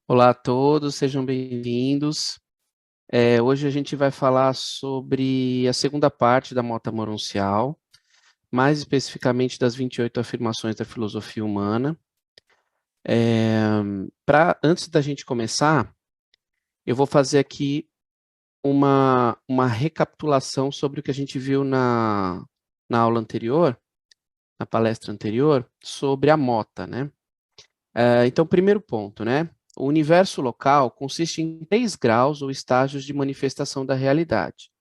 Olá a todos, sejam bem-vindos. Hoje a gente vai falar sobre a segunda parte da Mota Moroncial, mais especificamente das 28 afirmações da filosofia humana. Antes da gente começar, eu vou fazer aqui uma recapitulação sobre o que a gente viu na aula anterior, na palestra anterior, sobre a Mota, né? Então, primeiro ponto, né? O universo local consiste em 3 graus ou estágios de manifestação da realidade: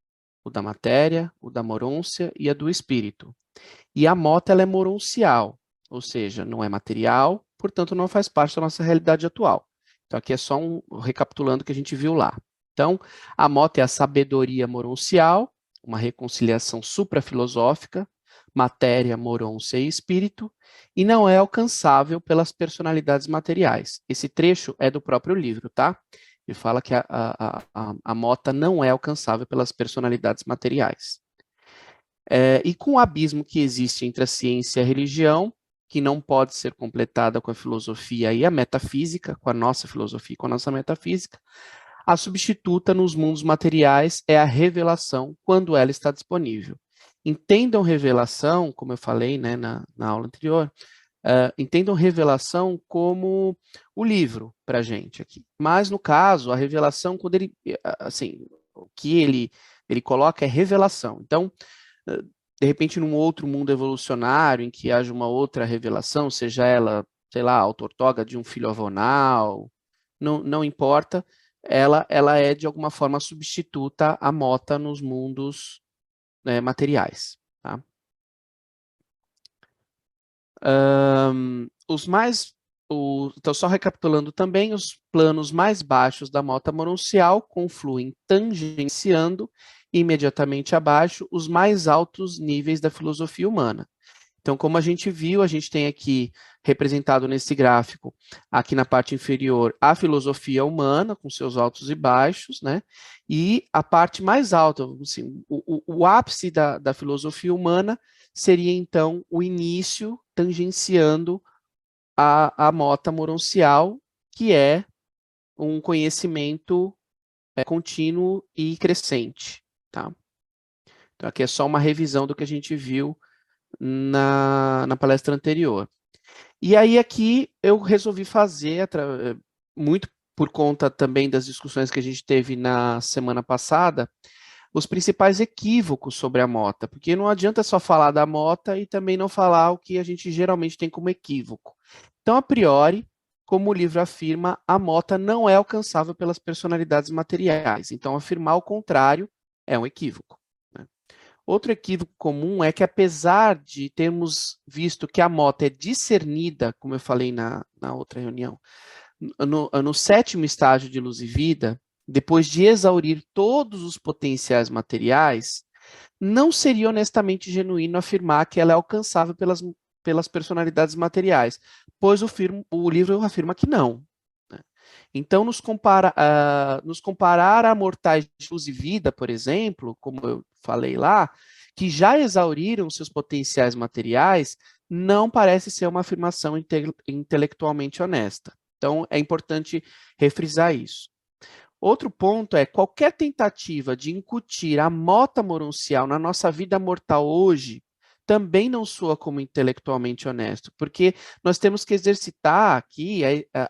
o da matéria, o da morôncia e a do espírito. E a mota ela é moroncial, ou seja, não é material, portanto não faz parte da nossa realidade atual. Então, aqui é só recapitulando o que a gente viu lá. Então, a mota é a sabedoria moroncial, uma reconciliação suprafilosófica, matéria, morôncia e espírito, e não é alcançável pelas personalidades materiais. Esse trecho é do próprio livro, tá? Ele fala que a mota não é alcançável pelas personalidades materiais. E com o abismo que existe entre a ciência e a religião, que não pode ser completada com a filosofia e a metafísica, com a nossa filosofia e com a nossa metafísica, a substituta nos mundos materiais é a revelação quando ela está disponível. Entendam revelação, como eu falei, né, na aula anterior, entendam revelação como o livro para a gente aqui. Mas, no caso, a revelação, quando ele, assim, o que ele coloca é revelação. Então, de repente, num outro mundo evolucionário, em que haja uma outra revelação, seja ela, sei lá, autortoga de um filho avonal, não importa, ela é, de alguma forma, substituta à mota nos mundos, né, materiais. Tá? Os mais, então, só recapitulando também, os planos mais baixos da mota moroncial confluem tangenciando imediatamente abaixo os mais altos níveis da filosofia humana. Então, como a gente viu, a gente tem aqui representado nesse gráfico, aqui na parte inferior, a filosofia humana, com seus altos e baixos, né? E a parte mais alta, assim, o ápice da filosofia humana seria, então, o início tangenciando a mota moroncial, que é um conhecimento contínuo e crescente, tá? Então, aqui é só uma revisão do que a gente viu na palestra anterior. E aí aqui eu resolvi fazer, muito por conta também das discussões que a gente teve na semana passada, os principais equívocos sobre a mota, porque não adianta só falar da mota e também não falar o que a gente geralmente tem como equívoco. Então, a priori, como o livro afirma, a mota não é alcançável pelas personalidades materiais. Então, afirmar o contrário é um equívoco. Né? Outro equívoco comum é que, apesar de termos visto que a mota é discernida, como eu falei na outra reunião, no sétimo estágio de luz e vida, depois de exaurir todos os potenciais materiais, não seria honestamente genuíno afirmar que ela é alcançável pelas personalidades materiais, pois o livro afirma que não. Né? Então, nos comparar a mortais de luz e vida, por exemplo, como eu falei lá, que já exauriram seus potenciais materiais, não parece ser uma afirmação intelectualmente honesta. Então, é importante refrisar isso. Outro ponto é qualquer tentativa de incutir a mota moroncial na nossa vida mortal hoje também não soa como intelectualmente honesto, porque nós temos que exercitar aqui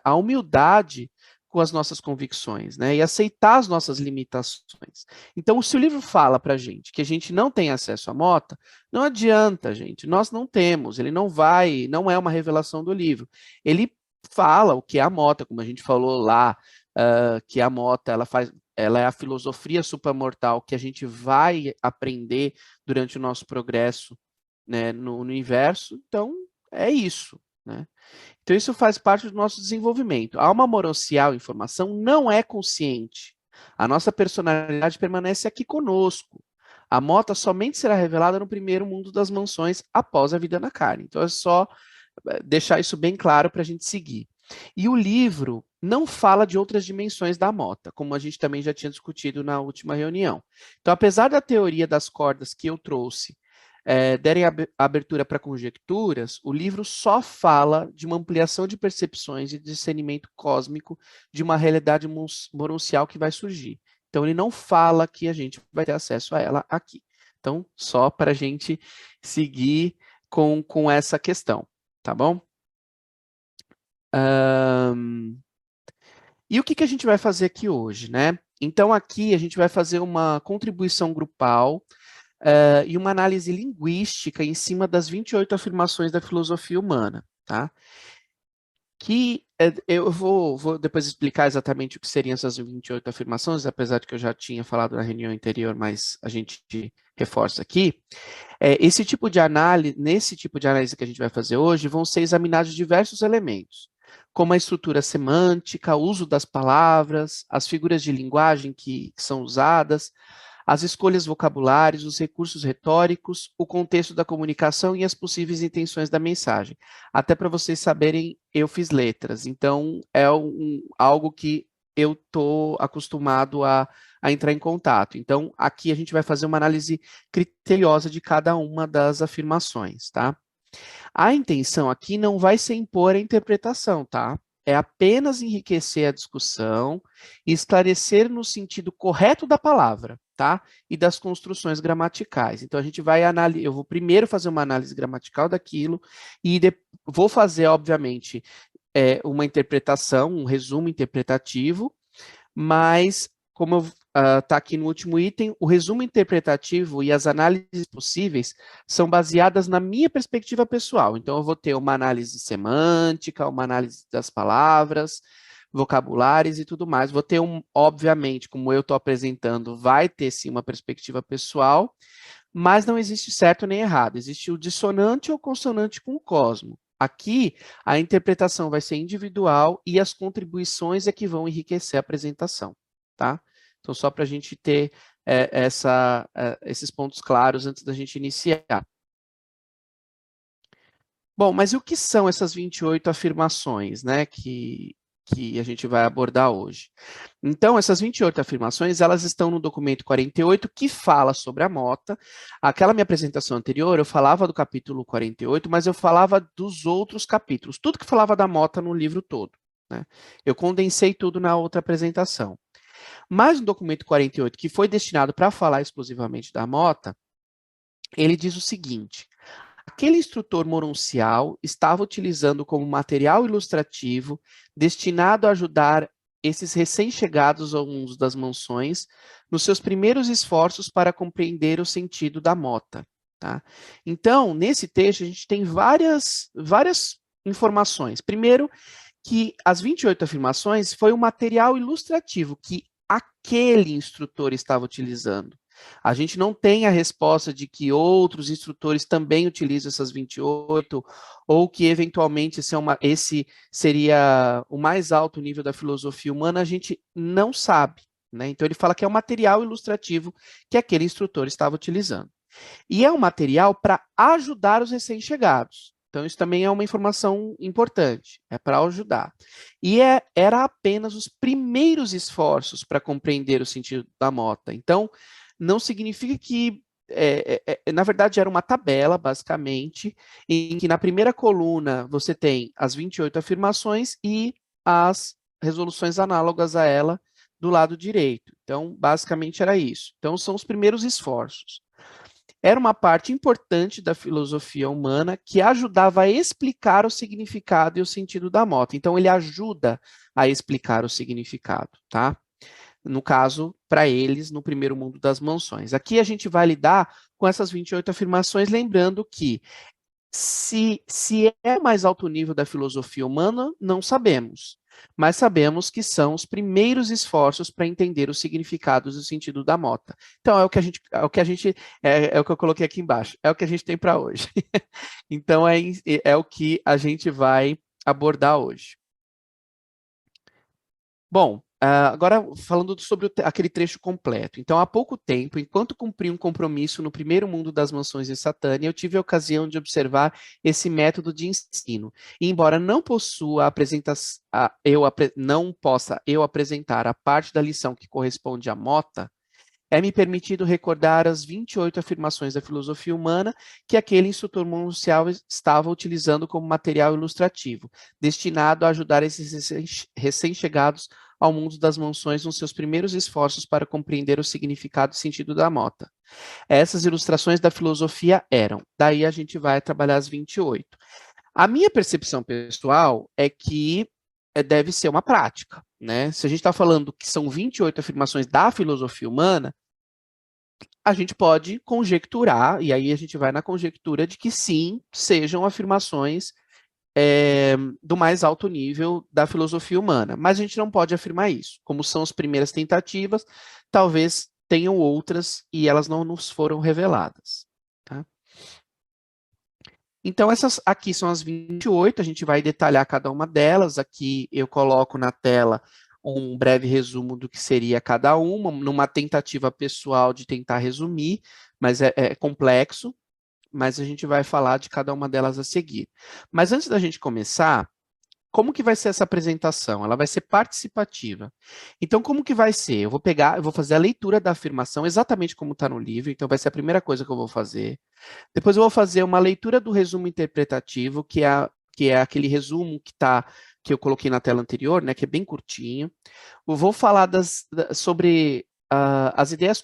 a humildade com as nossas convicções, né? E aceitar as nossas limitações. Então, se o livro fala para a gente que a gente não tem acesso à mota, não adianta, gente, nós não temos, ele não é uma revelação do livro. Ele fala o que é a mota, como a gente falou lá, que a mota ela é a filosofia supramortal que a gente vai aprender durante o nosso progresso, né, no universo. Então, é isso. Né? Então, isso faz parte do nosso desenvolvimento. A alma moroncial em formação não é consciente. A nossa personalidade permanece aqui conosco. A mota somente será revelada no primeiro mundo das mansões após a vida na carne. Então, é só deixar isso bem claro para a gente seguir. E o livro não fala de outras dimensões da mota, como a gente também já tinha discutido na última reunião. Então, apesar da teoria das cordas que eu trouxe derem abertura para conjecturas, o livro só fala de uma ampliação de percepções e discernimento cósmico de uma realidade monuncial que vai surgir. Então, ele não fala que a gente vai ter acesso a ela aqui. Então, só para a gente seguir com essa questão, tá bom? E o que a gente vai fazer aqui hoje, né? Então, aqui a gente vai fazer uma contribuição grupal e uma análise linguística em cima das 28 afirmações da filosofia humana, tá? Que eu vou depois explicar exatamente o que seriam essas 28 afirmações, apesar de que eu já tinha falado na reunião anterior, mas a gente reforça aqui. Nesse tipo de análise que a gente vai fazer hoje, vão ser examinados diversos elementos, como a estrutura semântica, o uso das palavras, as figuras de linguagem que são usadas, as escolhas vocabulares, os recursos retóricos, o contexto da comunicação e as possíveis intenções da mensagem. Até para vocês saberem, eu fiz letras, então é algo que eu estou acostumado a entrar em contato. Então, aqui a gente vai fazer uma análise criteriosa de cada uma das afirmações, tá? A intenção aqui não vai ser impor a interpretação, tá? É apenas enriquecer a discussão e esclarecer no sentido correto da palavra, tá? E das construções gramaticais. Então, a gente vai analisar, eu vou primeiro fazer uma análise gramatical daquilo e vou fazer, obviamente, uma interpretação, um resumo interpretativo, mas, como está aqui no último item, o resumo interpretativo e as análises possíveis são baseadas na minha perspectiva pessoal. Então, eu vou ter uma análise semântica, uma análise das palavras, vocabulares e tudo mais. Vou ter, obviamente, como eu estou apresentando, vai ter sim uma perspectiva pessoal, mas não existe certo nem errado. Existe o dissonante ou consonante com o cosmo. Aqui, a interpretação vai ser individual e as contribuições é que vão enriquecer a apresentação, tá? Então, só para a gente ter esses pontos claros antes da gente iniciar. Bom, mas e o que são essas 28 afirmações, né, que a gente vai abordar hoje? Então, essas 28 afirmações, elas estão no documento 48, que fala sobre a Mota. Aquela minha apresentação anterior, eu falava do capítulo 48, mas eu falava dos outros capítulos, tudo que falava da Mota no livro todo, né? Eu condensei tudo na outra apresentação. Mas no documento 48, que foi destinado para falar exclusivamente da Mota, ele diz o seguinte: aquele instrutor moruncial estava utilizando como material ilustrativo destinado a ajudar esses recém-chegados alunos das mansões nos seus primeiros esforços para compreender o sentido da Mota. Tá? Então, nesse texto, a gente tem várias informações. Primeiro, que as 28 afirmações foi um material ilustrativo que aquele instrutor estava utilizando. A gente não tem a resposta de que outros instrutores também utilizam essas 28, ou que eventualmente esse seria o mais alto nível da filosofia humana, a gente não sabe, né? Então ele fala que é um material ilustrativo que aquele instrutor estava utilizando. E é um material para ajudar os recém-chegados. Então, isso também é uma informação importante, é para ajudar. E era apenas os primeiros esforços para compreender o sentido da Mota. Então, não significa que, na verdade, era uma tabela, basicamente, em que na primeira coluna você tem as 28 afirmações e as resoluções análogas a ela do lado direito. Então, basicamente era isso. Então, são os primeiros esforços. Era uma parte importante da filosofia humana que ajudava a explicar o significado e o sentido da Mota. Então, ele ajuda a explicar o significado, tá? No caso, para eles, no primeiro mundo das mansões. Aqui a gente vai lidar com essas 28 afirmações, lembrando que se é o mais alto nível da filosofia humana, não sabemos. Mas sabemos que são os primeiros esforços para entender os significados e o sentido da Mota. Então, é o que eu coloquei aqui embaixo, é o que a gente tem para hoje. Então, é o que a gente vai abordar hoje. Bom, agora falando sobre aquele trecho completo. Então, há pouco tempo, enquanto cumpri um compromisso no primeiro mundo das mansões de Satânia, eu tive a ocasião de observar esse método de ensino. E, embora não não possa eu apresentar a parte da lição que corresponde à Mota, é-me permitido recordar as 28 afirmações da filosofia humana que aquele instrutor monuncial estava utilizando como material ilustrativo, destinado a ajudar esses recém-chegados ao mundo das mansões nos seus primeiros esforços para compreender o significado e sentido da mota. Essas ilustrações da filosofia eram, daí a gente vai trabalhar as 28. A minha percepção pessoal é que deve ser uma prática, né? Se a gente está falando que são 28 afirmações da filosofia humana, a gente pode conjecturar, e aí a gente vai na conjectura de que sim, sejam afirmações do mais alto nível da filosofia humana. Mas a gente não pode afirmar isso. Como são as primeiras tentativas, talvez tenham outras e elas não nos foram reveladas. Tá? Então, essas aqui são as 28, a gente vai detalhar cada uma delas. Aqui eu coloco na tela um breve resumo do que seria cada uma, numa tentativa pessoal de tentar resumir, mas é complexo, mas a gente vai falar de cada uma delas a seguir. Mas antes da gente começar, como que vai ser essa apresentação? Ela vai ser participativa. Então, como que vai ser? Eu vou fazer a leitura da afirmação exatamente como está no livro, então vai ser a primeira coisa que eu vou fazer. Depois eu vou fazer uma leitura do resumo interpretativo, que é aquele resumo que eu coloquei na tela anterior, né, que é bem curtinho. Eu vou falar sobre as ideias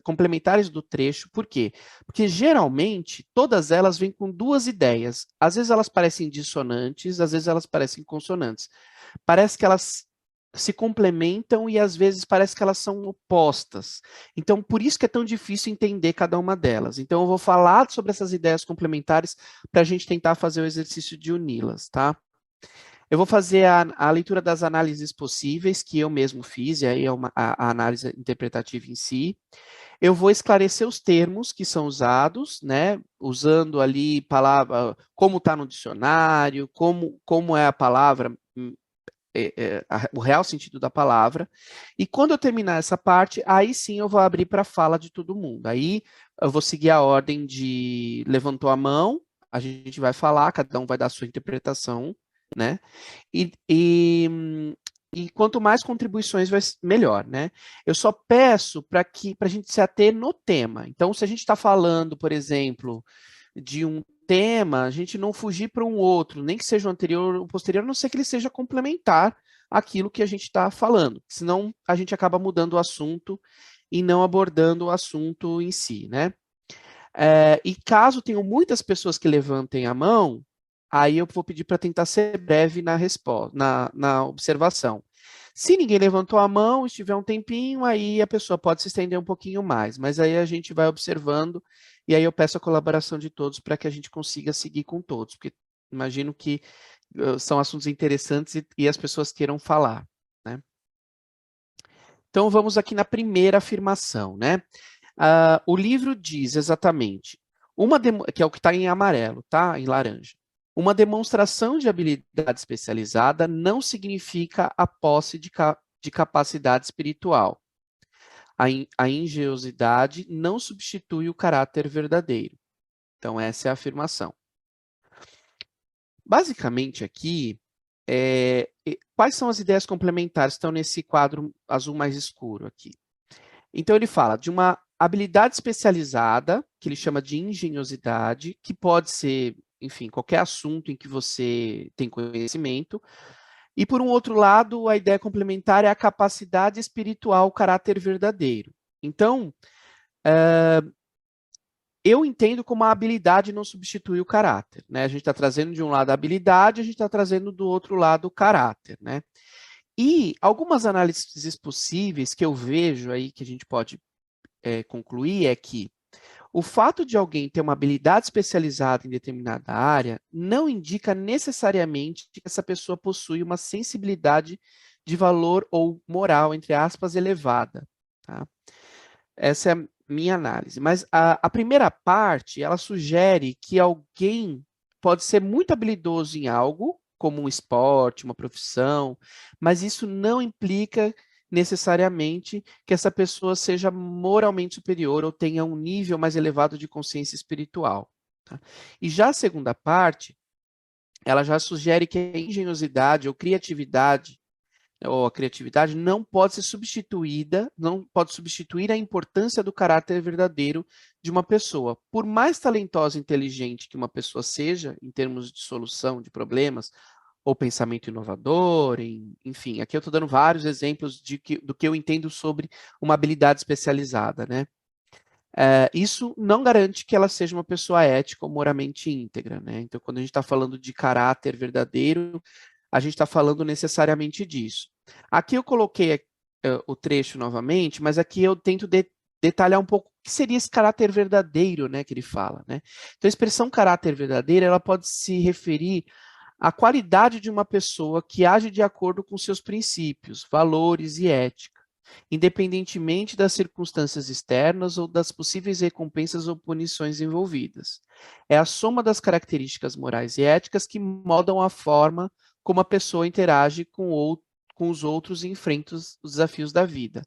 complementares do trecho. Por quê? Porque geralmente todas elas vêm com duas ideias. Às vezes elas parecem dissonantes, às vezes elas parecem consonantes. Parece que elas se complementam e às vezes parece que elas são opostas. Então, por isso que é tão difícil entender cada uma delas. Então, eu vou falar sobre essas ideias complementares para a gente tentar fazer o exercício de uni-las, tá? Eu vou fazer a leitura das análises possíveis, que eu mesmo fiz, e aí é a análise interpretativa em si. Eu vou esclarecer os termos que são usados, né? Usando ali palavra, como está no dicionário, como é a palavra, o real sentido da palavra. E quando eu terminar essa parte, aí sim eu vou abrir para a fala de todo mundo. Aí eu vou seguir a ordem de levantou a mão, a gente vai falar, cada um vai dar a sua interpretação, né? E quanto mais contribuições, melhor, né? Eu só peço para a gente se ater no tema. Então, se a gente está falando, por exemplo, de um tema, a gente não fugir para um outro, nem que seja o anterior ou o posterior, a não ser que ele seja complementar àquilo que a gente está falando. Senão, a gente acaba mudando o assunto e não abordando o assunto em si, né? E caso tenham muitas pessoas que levantem a mão, aí eu vou pedir para tentar ser breve na resposta, na observação. Se ninguém levantou a mão, estiver um tempinho, aí a pessoa pode se estender um pouquinho mais, mas aí a gente vai observando e aí eu peço a colaboração de todos para que a gente consiga seguir com todos, porque imagino que são assuntos interessantes e as pessoas queiram falar, né? Então vamos aqui na primeira afirmação, né? O livro diz exatamente, que é o que está em amarelo, tá? Em laranja. Uma demonstração de habilidade especializada não significa a posse de capacidade espiritual. A engenhosidade não substitui o caráter verdadeiro. Então, essa é a afirmação. Basicamente, aqui, quais são as ideias complementares que estão nesse quadro azul mais escuro aqui? Então, ele fala de uma habilidade especializada, que ele chama de engenhosidade, que pode ser, enfim, qualquer assunto em que você tem conhecimento. E, por um outro lado, a ideia complementar é a capacidade espiritual, o caráter verdadeiro. Então, eu entendo como a habilidade não substitui o caráter, né? A gente está trazendo de um lado a habilidade, a gente está trazendo do outro lado o caráter, né? E algumas análises possíveis que eu vejo aí que a gente pode concluir é que o fato de alguém ter uma habilidade especializada em determinada área não indica necessariamente que essa pessoa possui uma sensibilidade de valor ou moral, entre aspas, elevada. Tá? Essa é a minha análise. Mas a primeira parte, ela sugere que alguém pode ser muito habilidoso em algo, como um esporte, uma profissão, mas isso não implica necessariamente que essa pessoa seja moralmente superior ou tenha um nível mais elevado de consciência espiritual. Tá? E já a segunda parte, ela já sugere que a engenhosidade ou criatividade ou a criatividade não pode ser substituída, não pode substituir a importância do caráter verdadeiro de uma pessoa. Por mais talentosa e inteligente que uma pessoa seja, em termos de solução de problemas, ou pensamento inovador, enfim, aqui eu estou dando vários exemplos do que eu entendo sobre uma habilidade especializada, né? Isso não garante que ela seja uma pessoa ética ou moralmente íntegra, né? Então, quando a gente está falando de caráter verdadeiro, a gente está falando necessariamente disso. Aqui eu coloquei o trecho novamente, mas aqui eu tento detalhar um pouco o que seria esse caráter verdadeiro, né, que ele fala, né? Então, a expressão caráter verdadeiro, ela pode se referir à qualidade de uma pessoa que age de acordo com seus princípios, valores e ética, independentemente das circunstâncias externas ou das possíveis recompensas ou punições envolvidas. É a soma das características morais e éticas que moldam a forma como a pessoa interage com os outros e enfrenta os desafios da vida.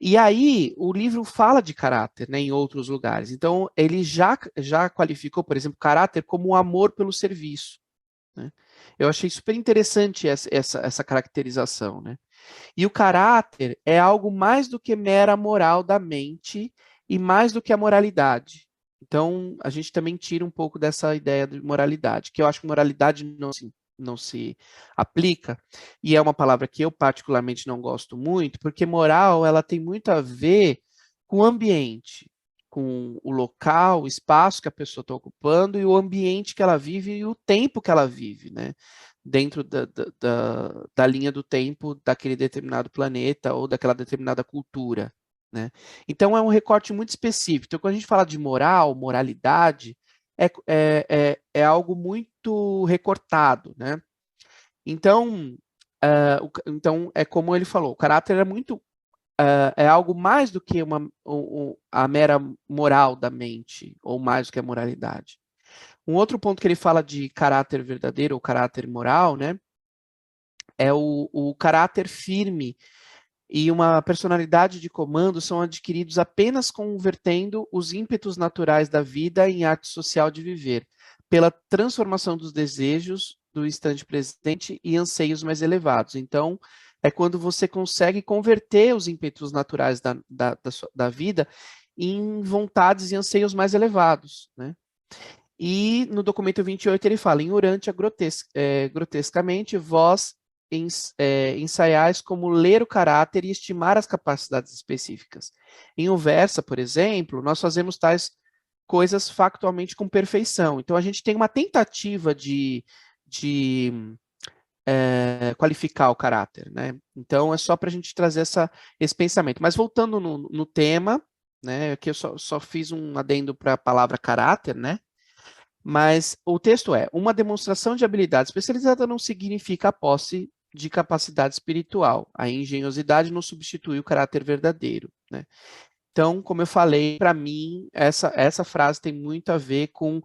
E aí, o livro fala de caráter, né, em outros lugares. Então, ele já qualificou, por exemplo, caráter como o amor pelo serviço, né? Eu achei super interessante essa caracterização, né? E o caráter é algo mais do que mera moral da mente e mais do que a moralidade. Então, a gente também tira um pouco dessa ideia de moralidade, que eu acho que moralidade não se aplica, e é uma palavra que eu particularmente não gosto muito, porque moral, ela tem muito a ver com o ambiente, com o local, o espaço que a pessoa está ocupando e o ambiente que ela vive e o tempo que ela vive, né? Dentro da linha do tempo daquele determinado planeta ou daquela determinada cultura, né? Então, é um recorte muito específico. Então, quando a gente fala de moral, moralidade, é algo muito recortado, né? Então, então, é como ele falou, o caráter é muito é algo mais do que a mera moral da mente, ou mais do que a moralidade. Um outro ponto que ele fala de caráter verdadeiro ou caráter moral, né, é o caráter firme e uma personalidade de comando são adquiridos apenas convertendo os ímpetos naturais da vida em arte social de viver, pela transformação dos desejos do instante presente e anseios mais elevados. Então, é quando você consegue converter os ímpetos naturais da vida em vontades e anseios mais elevados, né? E no documento 28 ele fala, em Urântia, grotescamente, vós ensaiais como ler o caráter e estimar as capacidades específicas. Em Uversa, por exemplo, nós fazemos tais coisas factualmente com perfeição. Então, a gente tem uma tentativa de qualificar o caráter, né? Então, é só para a gente trazer esse pensamento. Mas voltando no tema, né, aqui eu só fiz um adendo para a palavra caráter, né? Mas o texto é: uma demonstração de habilidade especializada não significa a posse de capacidade espiritual. A engenhosidade não substitui o caráter verdadeiro, né? Então, como eu falei, para mim, essa frase tem muito a ver com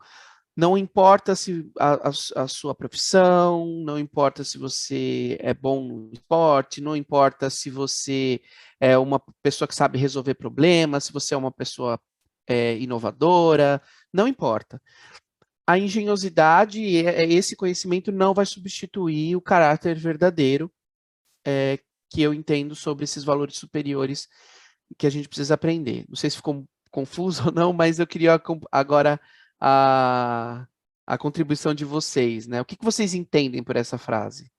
não importa se a sua profissão, não importa se você é bom no esporte, não importa se você é uma pessoa que sabe resolver problemas, se você é uma pessoa inovadora, não importa. A engenhosidade e esse conhecimento não vai substituir o caráter verdadeiro que eu entendo sobre esses valores superiores que a gente precisa aprender. Não sei se ficou confuso ou não, mas eu queria agora a contribuição de vocês, né? O que vocês entendem por essa frase?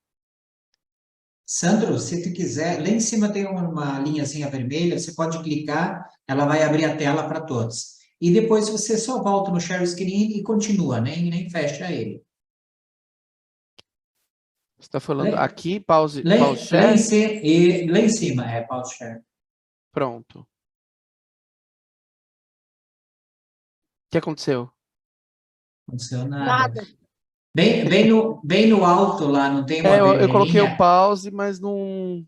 Sandro, se tu quiser, lá em cima tem uma linhazinha vermelha, você pode clicar, ela vai abrir a tela para todos. E depois você só volta no share screen e continua, nem fecha ele. Você está falando Lá, aqui, pause lá, lá em share? cima, e, lá em cima, pause share. Não Pronto. O que aconteceu? aconteceu nada. Nada. Bem no alto lá, não tem uma Eu coloquei o vermelhinha? pause, mas Não,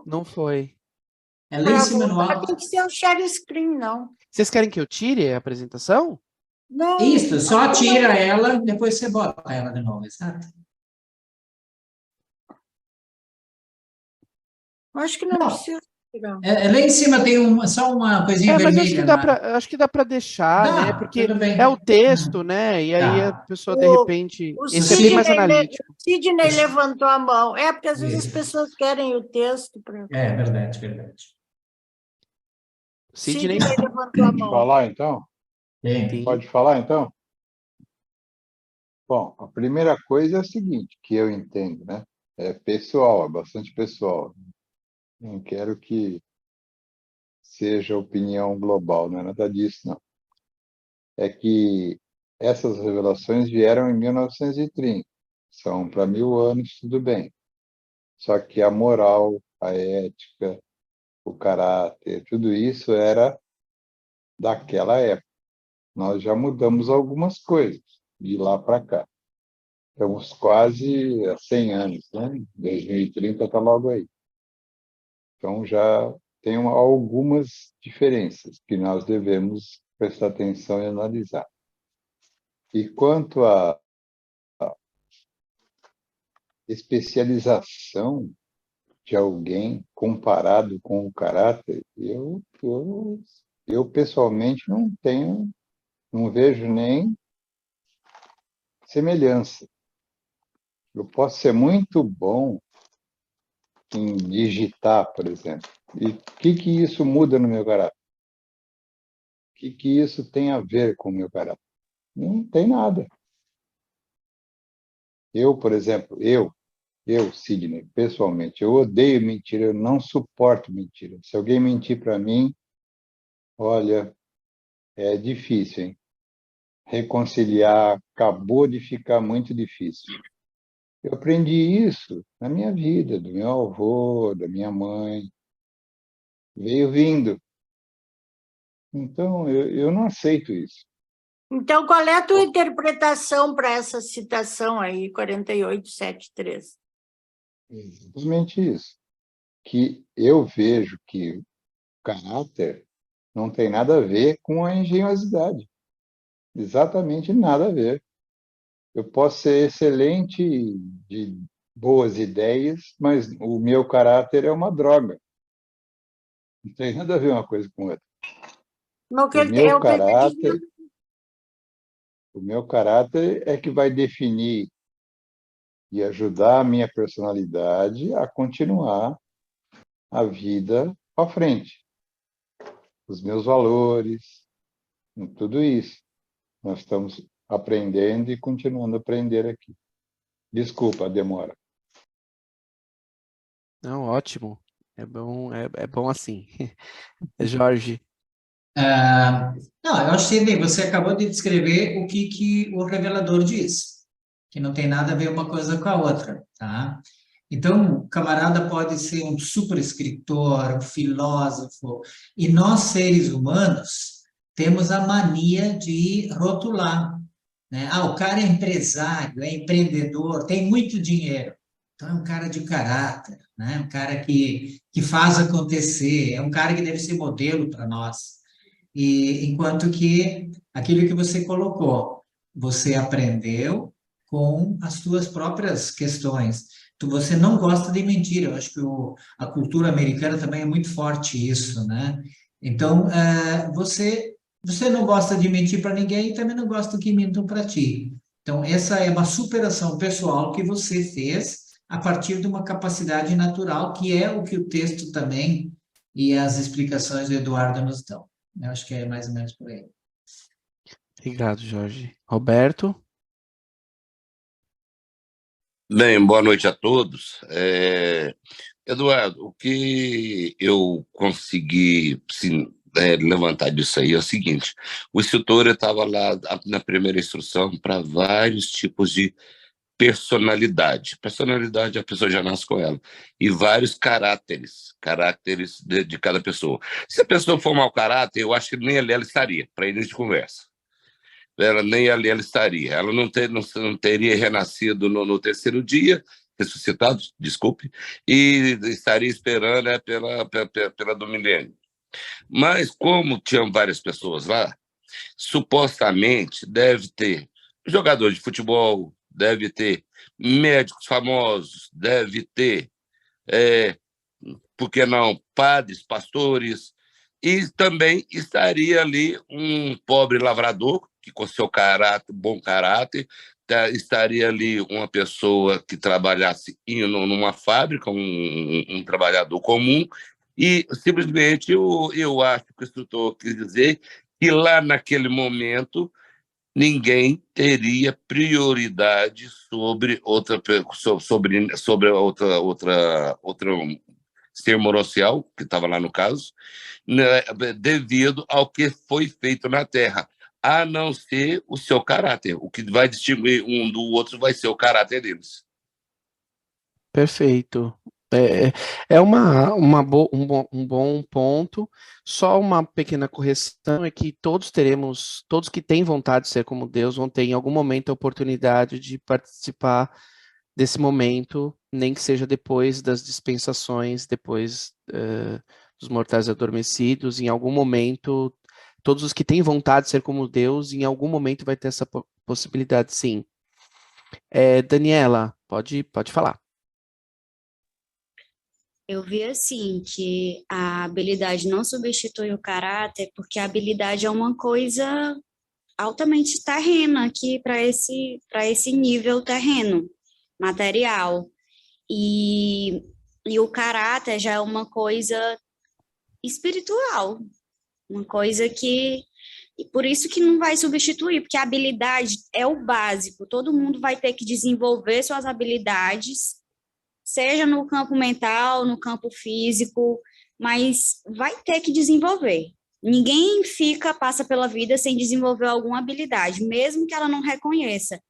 não foi. É lá em para cima no voltar alto. tem que ser o share screen, não. Vocês querem que eu tire a apresentação? Não, Isso, só tira ela, depois você bota ela de novo, exato? acho que não Não, precisa. Lá em cima tem só uma coisinha Mas vermelha lá. acho que dá para deixar, né? Dá, Porque tudo bem. é o texto, né? E aí a Tá. pessoa, de repente, O esse aqui é mais analítico. Sidney levantou a mão. É porque às vezes as Isso. pessoas querem o texto. É verdade, verdade. Sidney? Sidney levantou a Pode mão. falar, então? Tem. Sim. Pode falar, então? Bom, a primeira coisa é a seguinte, que eu entendo, né? É pessoal, é bastante pessoal. Não quero que seja opinião global, não é nada disso, não. É que essas revelações vieram em 1930. São para 1000 anos, tudo bem. Só que a moral, a ética, o caráter, tudo isso era daquela época. Nós já mudamos algumas coisas de lá para cá. Estamos quase há 100 anos, né? 2030 está logo aí. Então já tem algumas diferenças que nós devemos prestar atenção e analisar. E quanto à especialização de alguém comparado com o caráter, eu pessoalmente não vejo nem semelhança. Eu posso ser muito bom em digitar, por exemplo. E o que isso muda no meu caráter? O que isso tem a ver com o meu caráter? Não tem nada. Eu, por exemplo, Sidney, pessoalmente, eu odeio mentira, eu não suporto mentira. Se alguém mentir para mim, olha, é difícil, hein? Reconciliar acabou de ficar muito difícil. Eu aprendi isso na minha vida, do meu avô, da minha mãe. Veio vindo. Então, eu não aceito isso. Então, qual é a tua interpretação para essa citação aí, 4873? Exatamente isso. Que eu vejo que o caráter não tem nada a ver com a engenhosidade. Exatamente nada a ver. Eu posso ser excelente de boas ideias, mas o meu caráter é uma droga. Não tem nada a ver uma coisa com outra. O meu É o que ele está caráter, dizendo. o meu caráter é que vai definir e ajudar a minha personalidade a continuar a vida para frente. Os meus valores, tudo isso. Nós estamos aprendendo e continuando a aprender aqui. Desculpa a demora. Não, ótimo. É bom assim. Jorge. Não, eu acho que você acabou de descrever o que o revelador diz, que não tem nada a ver uma coisa com a outra, tá? Então, o camarada pode ser um super escritor, um filósofo, e nós, seres humanos, temos a mania de rotular, né? Ah, o cara é empresário, é empreendedor, tem muito dinheiro. Então, é um cara de caráter, né? Um cara que faz acontecer, é um cara que deve ser modelo para nós. E enquanto que aquilo que você colocou, você aprendeu com as suas próprias questões. Você não gosta de mentira. Eu acho que a cultura americana também é muito forte isso, né? Então, você não gosta de mentir para ninguém e também não gosta que mintam para ti. Então, essa é uma superação pessoal que você fez a partir de uma capacidade natural, que é o que o texto também e as explicações do Eduardo nos dão. Eu acho que é mais ou menos por aí. Obrigado, Jorge. Roberto? Bem, boa noite a todos. Eduardo, o que eu consegui levantar disso aí é o seguinte: o instrutor estava lá na primeira instrução para vários tipos de personalidade. Personalidade, a pessoa já nasce com ela. E vários caráteres de cada pessoa. Se a pessoa for mau caráter, eu acho que nem ali ela estaria, para início de conversa. Nem ali ela estaria. Ela não teria renascido no terceiro dia, ressuscitado, desculpe, e estaria esperando pela do milênio. Mas como tinham várias pessoas lá, supostamente deve ter jogador de futebol, deve ter médicos famosos, deve ter por que não, padres, pastores, e também estaria ali um pobre lavrador, que com seu caráter, bom caráter, estaria ali uma pessoa que trabalhasse numa fábrica, um trabalhador comum, e simplesmente eu acho que o instrutor quis dizer que lá naquele momento ninguém teria prioridade sobre outra ser moroncial, que estava lá no caso, né, devido ao que foi feito na Terra, a não ser o seu caráter. O que vai distinguir um do outro vai ser o caráter deles. Perfeito. É um bom ponto. Só uma pequena correção é que todos que têm vontade de ser como Deus vão ter em algum momento a oportunidade de participar desse momento, nem que seja depois das dispensações, depois dos mortais adormecidos, em algum momento, todos os que têm vontade de ser como Deus, em algum momento vai ter essa possibilidade, sim. Daniela, pode falar. Eu vi assim que a habilidade não substitui o caráter, porque a habilidade é uma coisa altamente terrena aqui para esse nível terreno, material. E o caráter já é uma coisa espiritual, uma coisa que... E por isso que não vai substituir, porque a habilidade é o básico, todo mundo vai ter que desenvolver suas habilidades, seja no campo mental, no campo físico, mas vai ter que desenvolver. Ninguém passa pela vida sem desenvolver alguma habilidade, mesmo que ela não reconheça.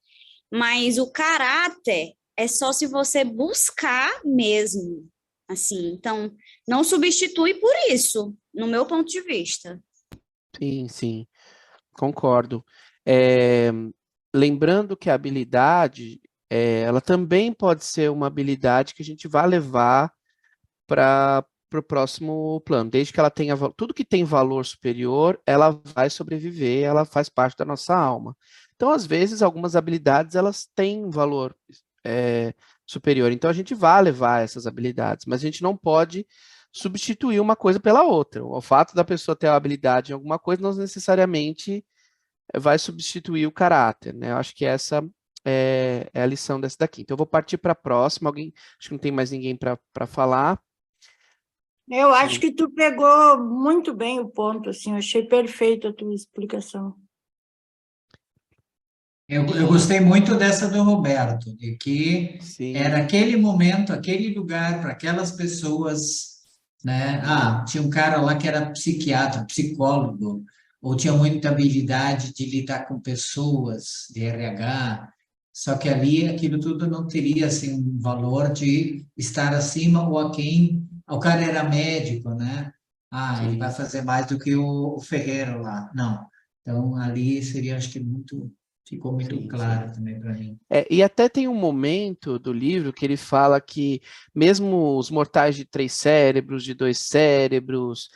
Mas o caráter é só se você buscar mesmo, assim. Então, não substitui por isso, no meu ponto de vista. Sim, concordo. Lembrando que a habilidade, ela também pode ser uma habilidade que a gente vai levar para o próximo plano, desde que ela tenha tudo que tem valor superior, ela vai sobreviver, ela faz parte da nossa alma. Então, às vezes, algumas habilidades elas têm um valor superior, então a gente vai levar essas habilidades, mas a gente não pode substituir uma coisa pela outra. O fato da pessoa ter uma habilidade em alguma coisa não necessariamente vai substituir o caráter, né? Eu acho que essa é a lição dessa daqui. Então, eu vou partir para a próxima. Acho que não tem mais ninguém para falar. Eu acho que tu pegou muito bem o ponto, assim, eu achei perfeita a tua explicação. Eu gostei muito dessa do Roberto, de que Sim. era aquele momento, aquele lugar para aquelas pessoas, né? Tinha um cara lá que era psiquiatra, psicólogo, ou tinha muita habilidade de lidar com pessoas, de RH, só que ali aquilo tudo não teria assim um valor de estar acima ou aquém. O cara era médico, né? Ele vai fazer mais do que o ferreiro lá. Não. Então ali seria, acho que ficou muito claro também para mim. E até tem um momento do livro que ele fala que mesmo os mortais de 3 cérebros, de 2 cérebros,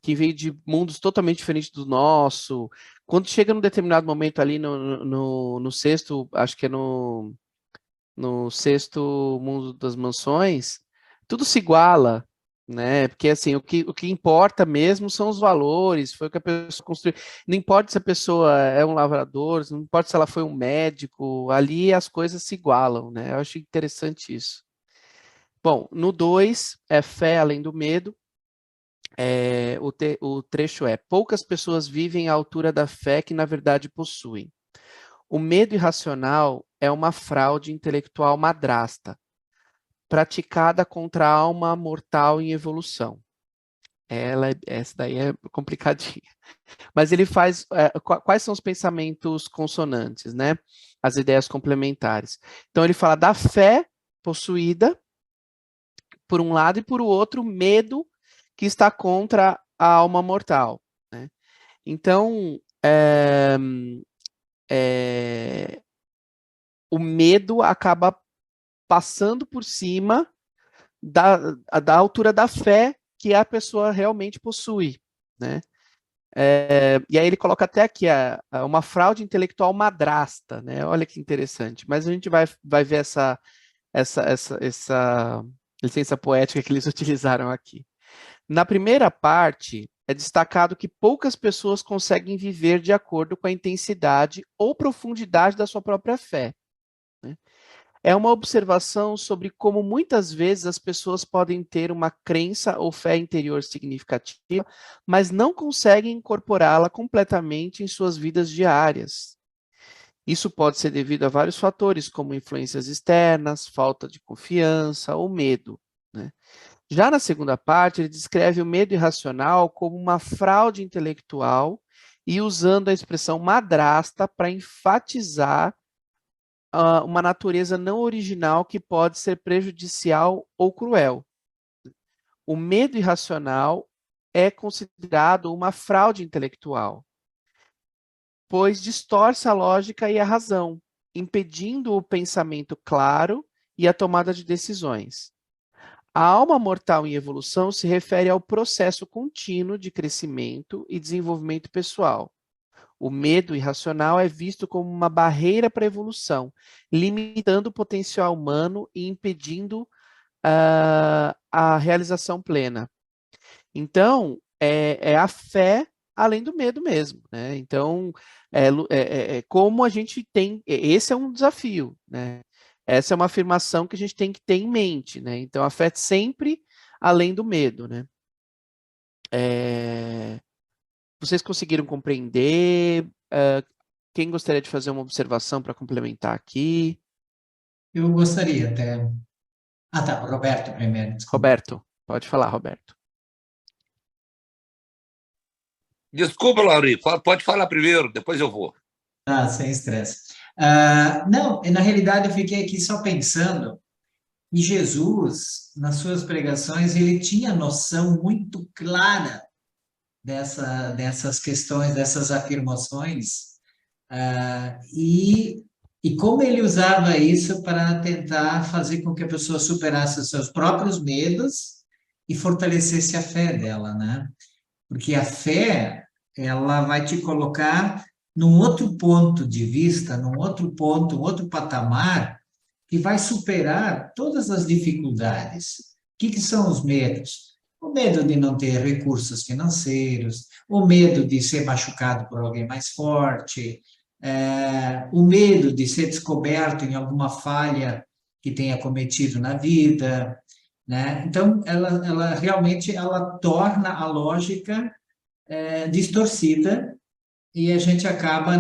que veio de mundos totalmente diferentes do nosso, quando chega num determinado momento ali no sexto, acho que é no sexto mundo das mansões, tudo se iguala, né? Porque assim, o que importa mesmo são os valores, foi o que a pessoa construiu. Não importa se a pessoa é um lavrador, não importa se ela foi um médico, ali as coisas se igualam, né? Eu acho interessante isso. Bom, no 2 é fé além do medo. O trecho é: poucas pessoas vivem à altura da fé que na verdade possuem. O medo irracional é uma fraude intelectual madrasta, praticada contra a alma mortal em evolução. Essa daí é complicadinha. Mas ele faz, quais são os pensamentos consonantes, né? As ideias complementares. Então ele fala da fé possuída, por um lado, e por outro, medo que está contra a alma mortal, né? Então, o medo acaba passando por cima da altura da fé que a pessoa realmente possui, né? E aí ele coloca até aqui uma fraude intelectual madrasta, né? Olha que interessante. Mas a gente vai ver essa licença poética que eles utilizaram aqui. Na primeira parte, é destacado que poucas pessoas conseguem viver de acordo com a intensidade ou profundidade da sua própria fé, né? É uma observação sobre como muitas vezes as pessoas podem ter uma crença ou fé interior significativa, mas não conseguem incorporá-la completamente em suas vidas diárias. Isso pode ser devido a vários fatores, como influências externas, falta de confiança ou medo, né? Já na segunda parte, ele descreve o medo irracional como uma fraude intelectual e usando a expressão madrasta para enfatizar uma natureza não original que pode ser prejudicial ou cruel. O medo irracional é considerado uma fraude intelectual, pois distorce a lógica e a razão, impedindo o pensamento claro e a tomada de decisões. A alma mortal em evolução se refere ao processo contínuo de crescimento e desenvolvimento pessoal. O medo irracional é visto como uma barreira para a evolução, limitando o potencial humano e impedindo a realização plena. Então, é a fé além do medo mesmo, né? Então, como a gente tem... Esse é um desafio, né? Essa é uma afirmação que a gente tem que ter em mente, né? Então, a fé sempre além do medo, né? Vocês conseguiram compreender? Quem gostaria de fazer uma observação para complementar aqui? Eu gostaria até... Ah, tá, o Roberto primeiro, desculpa. Roberto, pode falar, Roberto. Desculpa, Lauri, pode falar primeiro, depois eu vou. Ah, sem estresse. Não, na realidade eu fiquei aqui só pensando, e Jesus, nas suas pregações, ele tinha noção muito clara dessas questões, dessas afirmações, e como ele usava isso para tentar fazer com que a pessoa superasse os seus próprios medos e fortalecesse a fé dela, né? Porque a fé, ela vai te colocar num outro ponto de vista, num outro ponto, um outro patamar, que vai superar todas as dificuldades. O que são os medos? O medo de não ter recursos financeiros, o medo de ser machucado por alguém mais forte, o medo de ser descoberto em alguma falha que tenha cometido na vida, né? Então, ela realmente ela torna a lógica distorcida e a gente acaba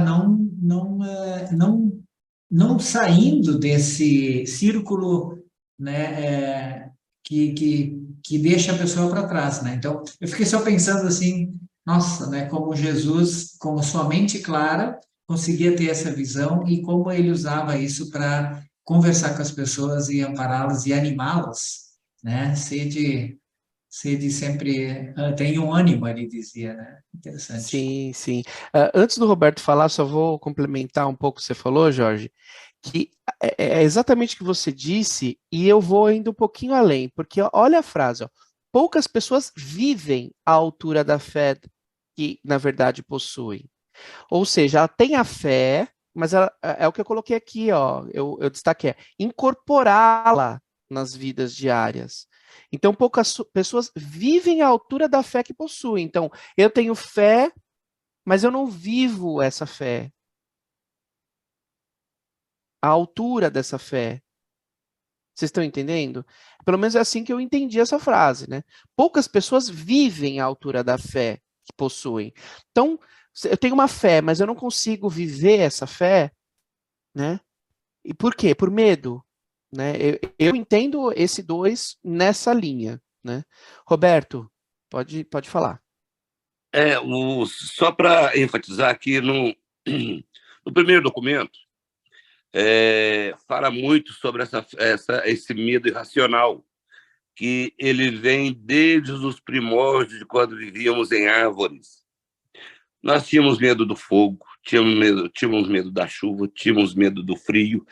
não saindo desse círculo, né, que deixa a pessoa para trás, né? Então, eu fiquei só pensando assim, nossa, né, como Jesus, com sua mente clara, conseguia ter essa visão e como ele usava isso para conversar com as pessoas e ampará-las e animá-las, né? Sede sempre tem um ânimo, ele dizia, né? Interessante. Sim, sim. Antes do Roberto falar, só vou complementar um pouco o que você falou, Jorge, que é exatamente o que você disse, e eu vou indo um pouquinho além, porque olha a frase, ó, poucas pessoas vivem à altura da fé que, na verdade, possuem. Ou seja, ela tem a fé, mas é o que eu coloquei aqui, ó, eu destaquei, incorporá-la nas vidas diárias. Então, poucas pessoas vivem à altura da fé que possuem. Então, eu tenho fé, mas eu não vivo essa fé. A altura dessa fé. Vocês estão entendendo? Pelo menos é assim que eu entendi essa frase, né? Poucas pessoas vivem à altura da fé que possuem. Então, eu tenho uma fé, mas eu não consigo viver essa fé, né? E por quê? Por medo, né? Eu entendo esse 2 nessa linha, né? Roberto, pode falar. Só para enfatizar aqui, no primeiro documento, fala muito sobre esse medo irracional, que ele vem desde os primórdios de quando vivíamos em árvores. Nós tínhamos medo do fogo, tínhamos medo da chuva, tínhamos medo do frio,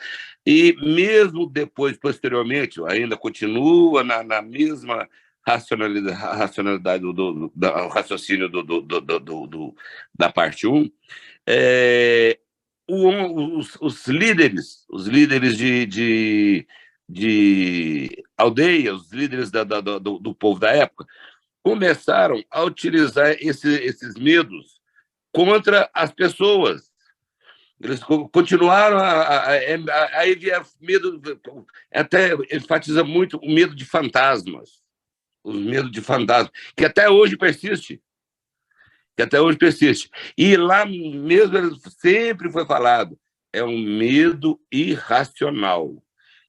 e mesmo depois, posteriormente, ainda continua na mesma racionalidade do raciocínio da parte 1, os líderes de aldeia, os líderes do povo da época, começaram a utilizar esses medos contra as pessoas. Eles continuaram aí vieram medo, até enfatiza muito o medo de fantasmas, os medos de fantasmas, que até hoje persiste. E lá mesmo sempre foi falado, é um medo irracional.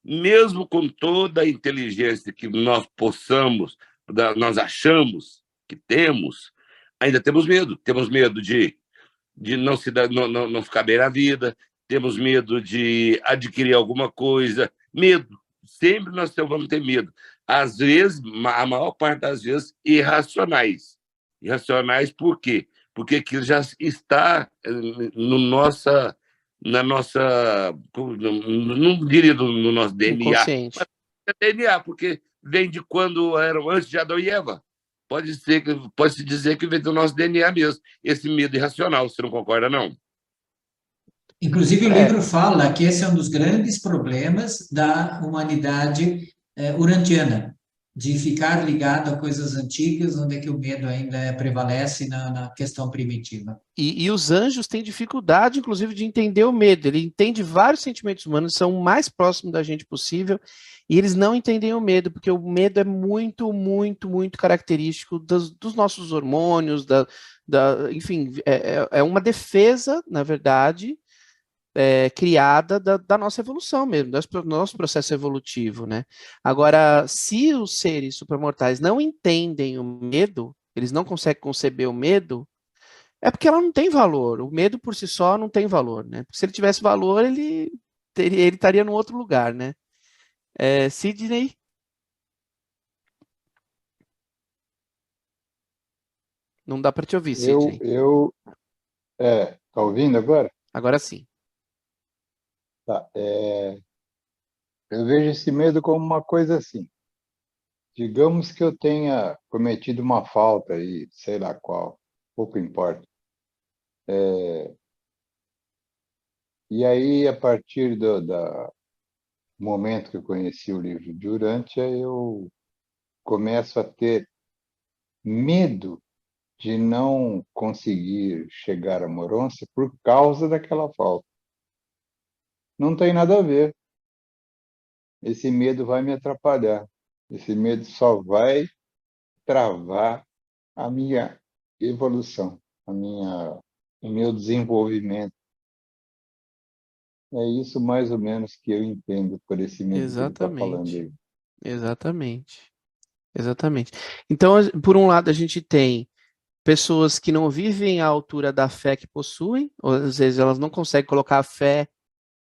Mesmo com toda a inteligência que nós nós achamos que temos, ainda temos medo. Temos medo de não ficar bem na vida, temos medo de adquirir alguma coisa. Medo. Sempre nós vamos ter medo. Às vezes, a maior parte das vezes, irracionais. Irracionais por quê? Porque aquilo já está na nossa, não diria no nosso DNA, Inconsciente. mas é DNA, porque vem de quando eram antes de Adão e Eva. Pode-se dizer que vem do nosso DNA mesmo, esse medo irracional, você não concorda, não? Inclusive, o livro fala que esse é um dos grandes problemas da humanidade urantiana, de ficar ligado a coisas antigas, onde é que o medo ainda prevalece na questão primitiva. E os anjos têm dificuldade, inclusive, de entender o medo. Ele entende vários sentimentos humanos, são o mais próximos da gente possível, e eles não entendem o medo, porque o medo é muito, muito, muito característico dos nossos hormônios, enfim, é uma defesa, na verdade, criada da nossa evolução mesmo, do nosso processo evolutivo, né? Agora, se os seres supramortais não entendem o medo, eles não conseguem conceber o medo, é porque ela não tem valor. O medo por si só não tem valor, né? Porque se ele tivesse valor, ele estaria num outro lugar, né? Sidney? Não dá para te ouvir, Sidney. Tá ouvindo agora? Agora sim. Tá. Eu vejo esse medo como uma coisa assim. Digamos que eu tenha cometido uma falta aí, sei lá qual, pouco importa. E aí, a partir do momento que eu conheci o livro de Urântia, eu começo a ter medo de não conseguir chegar a Morôncia por causa daquela falta. Não tem nada a ver. Esse medo vai me atrapalhar. Esse medo só vai travar a minha evolução, o meu desenvolvimento. É isso mais ou menos que eu entendo por esse medo que ele está falando aí. Exatamente. Então, por um lado, a gente tem pessoas que não vivem à altura da fé que possuem, ou às vezes elas não conseguem colocar a fé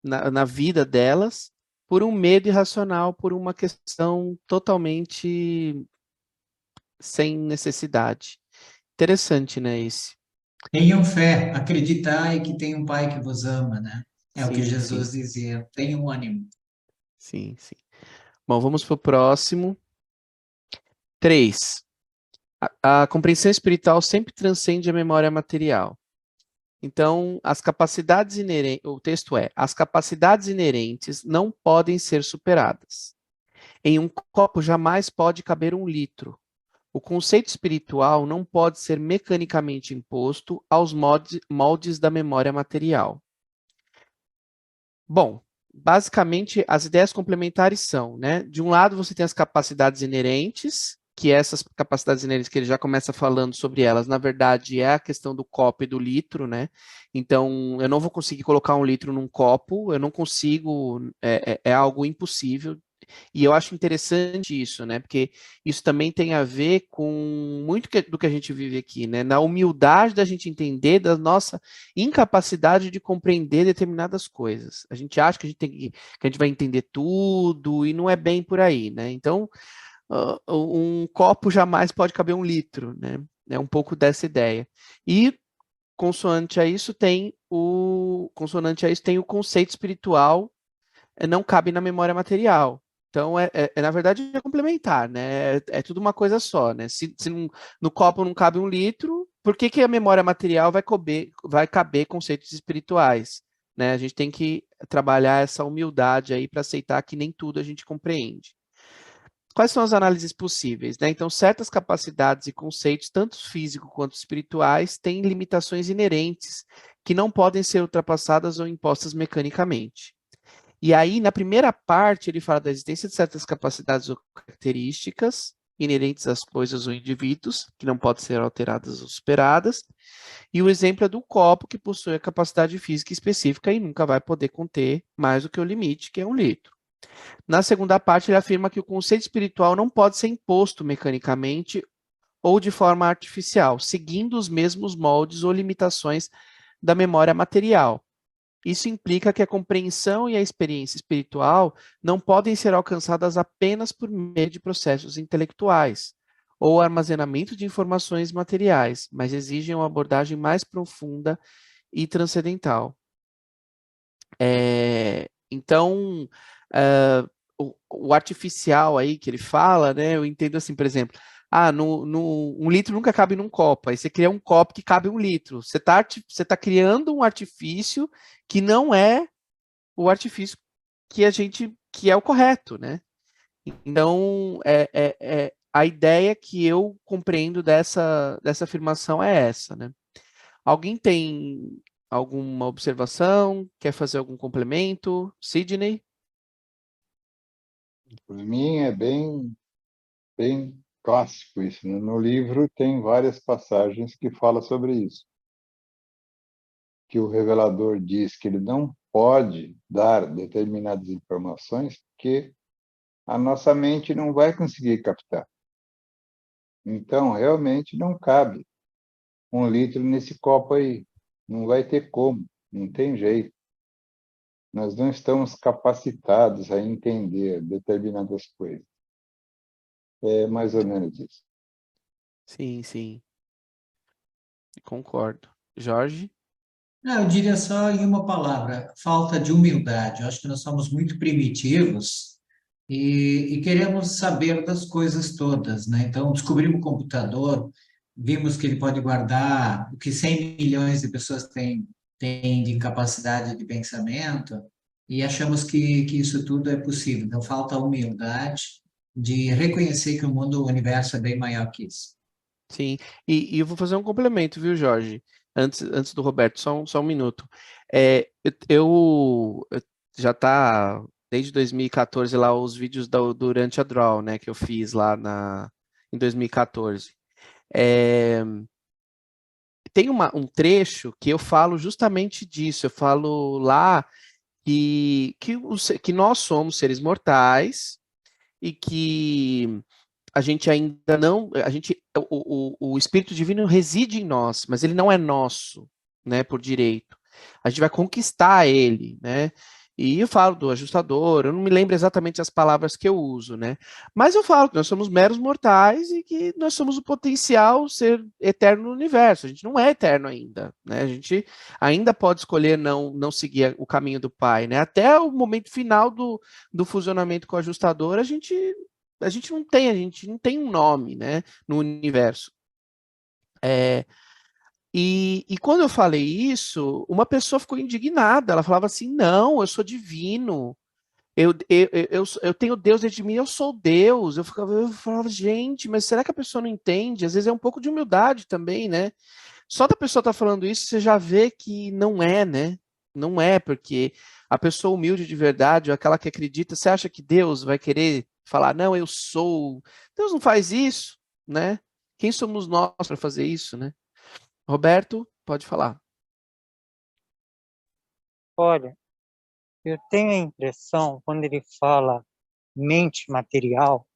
na vida delas, por um medo irracional, por uma questão totalmente sem necessidade. Interessante, né, esse? Tenham fé, acreditai que tem um Pai que vos ama, né? É o que Sim, Jesus sim. dizia. Tenham ânimo. Sim. Bom, vamos para o próximo. 3. A compreensão espiritual sempre transcende a memória material. Então, as capacidades inerentes, o texto as capacidades inerentes não podem ser superadas. Em um copo jamais pode caber 1 litro. O conceito espiritual não pode ser mecanicamente imposto aos moldes da memória material. Bom, basicamente, as ideias complementares são, né? De um lado, você tem as capacidades inerentes, que essas capacidades inerentes que ele já começa falando sobre elas, na verdade, é a questão do copo e do litro, né? Então, eu não vou conseguir colocar 1 litro num copo, eu não consigo, é algo impossível. E eu acho interessante isso, né? Porque isso também tem a ver com muito do que a gente vive aqui, né? Na humildade da gente entender da nossa incapacidade de compreender determinadas coisas. A gente acha que que a gente vai entender tudo e não é bem por aí, né? Então, um copo jamais pode caber 1 litro, né? É um pouco dessa ideia. E consonante a isso tem o conceito espiritual, não cabe na memória material. Então, na verdade, é complementar, né? É tudo uma coisa só, né? Se no copo não cabe 1 litro, por que a memória material vai caber conceitos espirituais, né? A gente tem que trabalhar essa humildade aí para aceitar que nem tudo a gente compreende. Quais são as análises possíveis, né? Então, certas capacidades e conceitos, tanto físicos quanto espirituais, têm limitações inerentes que não podem ser ultrapassadas ou impostas mecanicamente. E aí, na primeira parte, ele fala da existência de certas capacidades ou características inerentes às coisas ou indivíduos, que não podem ser alteradas ou superadas. E o exemplo é do copo, que possui a capacidade física específica e nunca vai poder conter mais do que o limite, que é 1 litro. Na segunda parte, ele afirma que o conceito espiritual não pode ser imposto mecanicamente ou de forma artificial, seguindo os mesmos moldes ou limitações da memória material. Isso implica que a compreensão e a experiência espiritual não podem ser alcançadas apenas por meio de processos intelectuais ou armazenamento de informações materiais, mas exigem uma abordagem mais profunda e transcendental. Então, o artificial aí que ele fala, né, eu entendo assim, por exemplo, 1 litro nunca cabe num copo, aí você cria um copo que cabe 1 litro. Você tá criando um artifício que não é o artifício que é o correto, né? Então, a ideia que eu compreendo dessa afirmação é essa, né? Alguém tem alguma observação? Quer fazer algum complemento? Sidney? Para mim é bem clássico isso, né? No livro tem várias passagens que falam sobre isso. Que o revelador diz que ele não pode dar determinadas informações porque a nossa mente não vai conseguir captar. Então, realmente não cabe 1 litro nesse copo aí. Não vai ter como, não tem jeito. Nós não estamos capacitados a entender determinadas coisas. É mais ou menos isso. Sim, sim. Concordo. Jorge? Não, eu diria só em uma palavra, falta de humildade. Eu acho que nós somos muito primitivos e queremos saber das coisas todas, né? Então, descobrimos o computador, vimos que ele pode guardar o que 100 milhões de pessoas têm de capacidade de pensamento e achamos que isso tudo é possível. Então, falta a humildade de reconhecer que o mundo, o universo é bem maior que isso. Sim. E eu vou fazer um complemento, viu, Jorge? Antes do Roberto, só um minuto. Eu já tá desde 2014 lá os vídeos durante a Draw, né, que eu fiz lá em 2014. Tem um trecho que eu falo justamente disso. Eu falo lá que nós somos seres mortais e que a gente ainda não, o Espírito Divino reside em nós, mas ele não é nosso, né, por direito. A gente vai conquistar ele, né? E eu falo do ajustador, eu não me lembro exatamente as palavras que eu uso, né? Mas eu falo que nós somos meros mortais e que nós somos o potencial ser eterno no universo. A gente não é eterno ainda, né? A gente ainda pode escolher não seguir o caminho do Pai, né? Até o momento final do fusionamento com o ajustador, a gente não tem um nome, né, no universo. E quando eu falei isso, uma pessoa ficou indignada. Ela falava assim: não, eu sou divino. Eu tenho Deus dentro de mim, eu sou Deus. Eu falava, gente, mas será que a pessoa não entende? Às vezes é um pouco de humildade também, né? Só da pessoa estar falando isso, você já vê que não é, né? Não é, porque a pessoa humilde de verdade, ou aquela que acredita, você acha que Deus vai querer falar, não, eu sou. Deus não faz isso, né? Quem somos nós para fazer isso, né? Roberto, pode falar. Olha, eu tenho a impressão, quando ele fala mente material,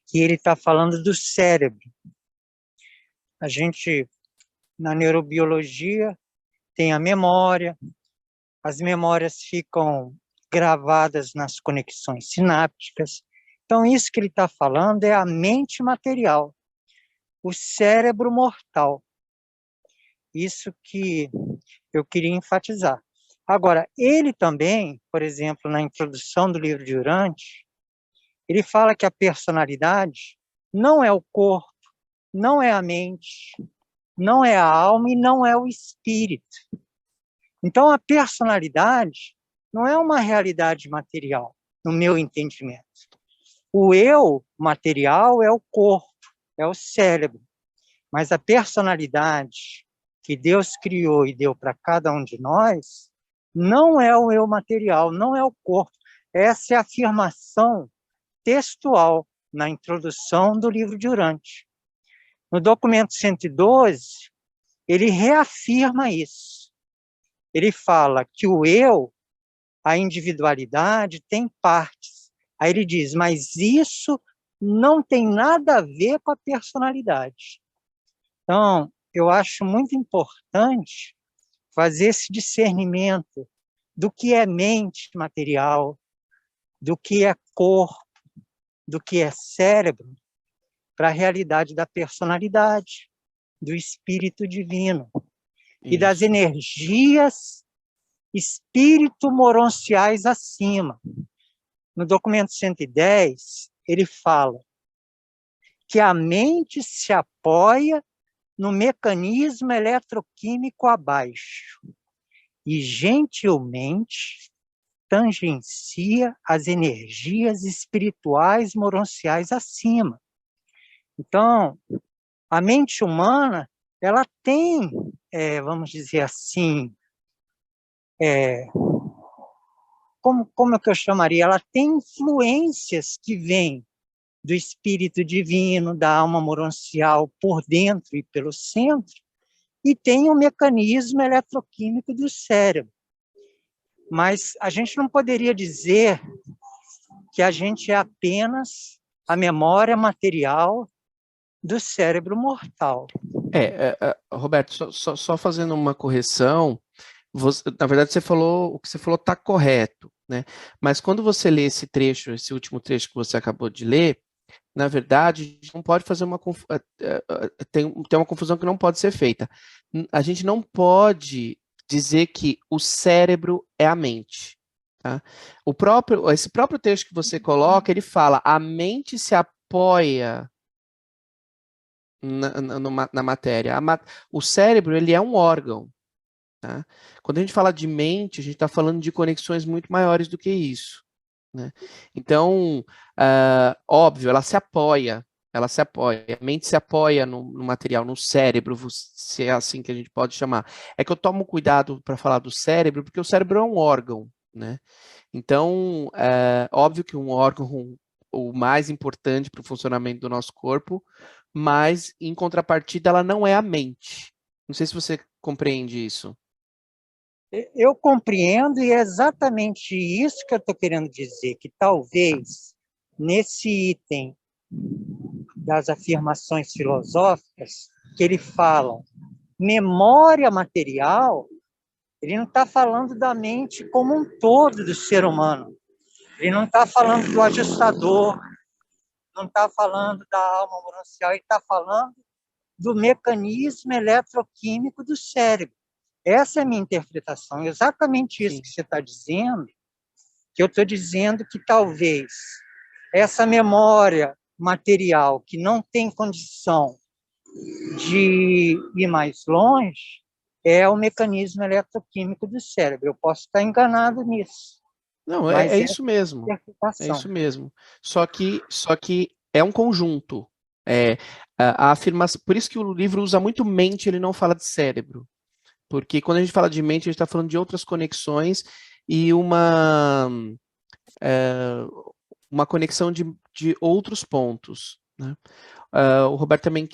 que ele está falando do cérebro. A gente, na neurobiologia, tem a memória, as memórias ficam gravadas nas conexões sinápticas. Então, isso que ele está falando é a mente material, o cérebro mortal. Isso que eu queria enfatizar. Agora, ele também, por exemplo, na introdução do livro de Urantes, ele fala que a personalidade não é o corpo, não é a mente, não é a alma e não é o espírito. Então, a personalidade não é uma realidade material, no meu entendimento. O eu material é o corpo, é o cérebro, mas a personalidade que Deus criou e deu para cada um de nós não é o eu material, não é o corpo. Essa é a afirmação textual na introdução do livro de Urantia. No documento 112, ele reafirma isso. Ele fala que o eu, a individualidade, tem partes. Aí ele diz, mas isso não tem nada a ver com a personalidade. Então, eu acho muito importante fazer esse discernimento do que é mente material, do que é corpo, do que é cérebro, para a realidade da personalidade, do espírito divino e das Isso. energias espírito-moronciais acima. No documento 110, ele fala que a mente se apoia no mecanismo eletroquímico abaixo e, gentilmente, tangencia as energias espirituais moronciais acima. Então, a mente humana, ela tem, vamos dizer assim, como é que eu chamaria? Ela tem influências que vêm do espírito divino, da alma moroncial por dentro e pelo centro, e tem o mecanismo eletroquímico do cérebro. Mas a gente não poderia dizer que a gente é apenas a memória material do cérebro mortal. Roberto, só fazendo uma correção, na verdade o que você falou está correto, né? Mas quando você lê esse trecho, esse último trecho que você acabou de ler, na verdade, a gente não pode fazer tem uma confusão que não pode ser feita. A gente não pode dizer que o cérebro é a mente. Tá? Esse próprio texto que você coloca, ele fala, a mente se apoia na matéria. O cérebro, ele é um órgão. Tá? Quando a gente fala de mente, a gente está falando de conexões muito maiores do que isso. Né? Então, óbvio, ela se apoia, a mente se apoia no material, no cérebro, se é assim que a gente pode chamar. É que eu tomo cuidado para falar do cérebro, porque o cérebro é um órgão, né? Então, óbvio que um órgão o mais importante para o funcionamento do nosso corpo, mas, em contrapartida, ela não é a mente. Não sei se você compreende isso. Eu compreendo, e é exatamente isso que eu estou querendo dizer, que talvez, nesse item das afirmações filosóficas, que ele fala memória material, ele não está falando da mente como um todo do ser humano. Ele não está falando do ajustador, não está falando da alma moroncial, ele está falando do mecanismo eletroquímico do cérebro. Essa é a minha interpretação, exatamente isso. Sim. Que você está dizendo, que eu estou dizendo que talvez essa memória material que não tem condição de ir mais longe é o mecanismo eletroquímico do cérebro. Eu posso estar enganado nisso. Não, é isso mesmo. É isso mesmo. Só que é um conjunto. A afirmação, por isso que o livro usa muito mente, ele não fala de cérebro. Porque quando a gente fala de mente, a gente está falando de outras conexões e uma conexão de outros pontos. Né?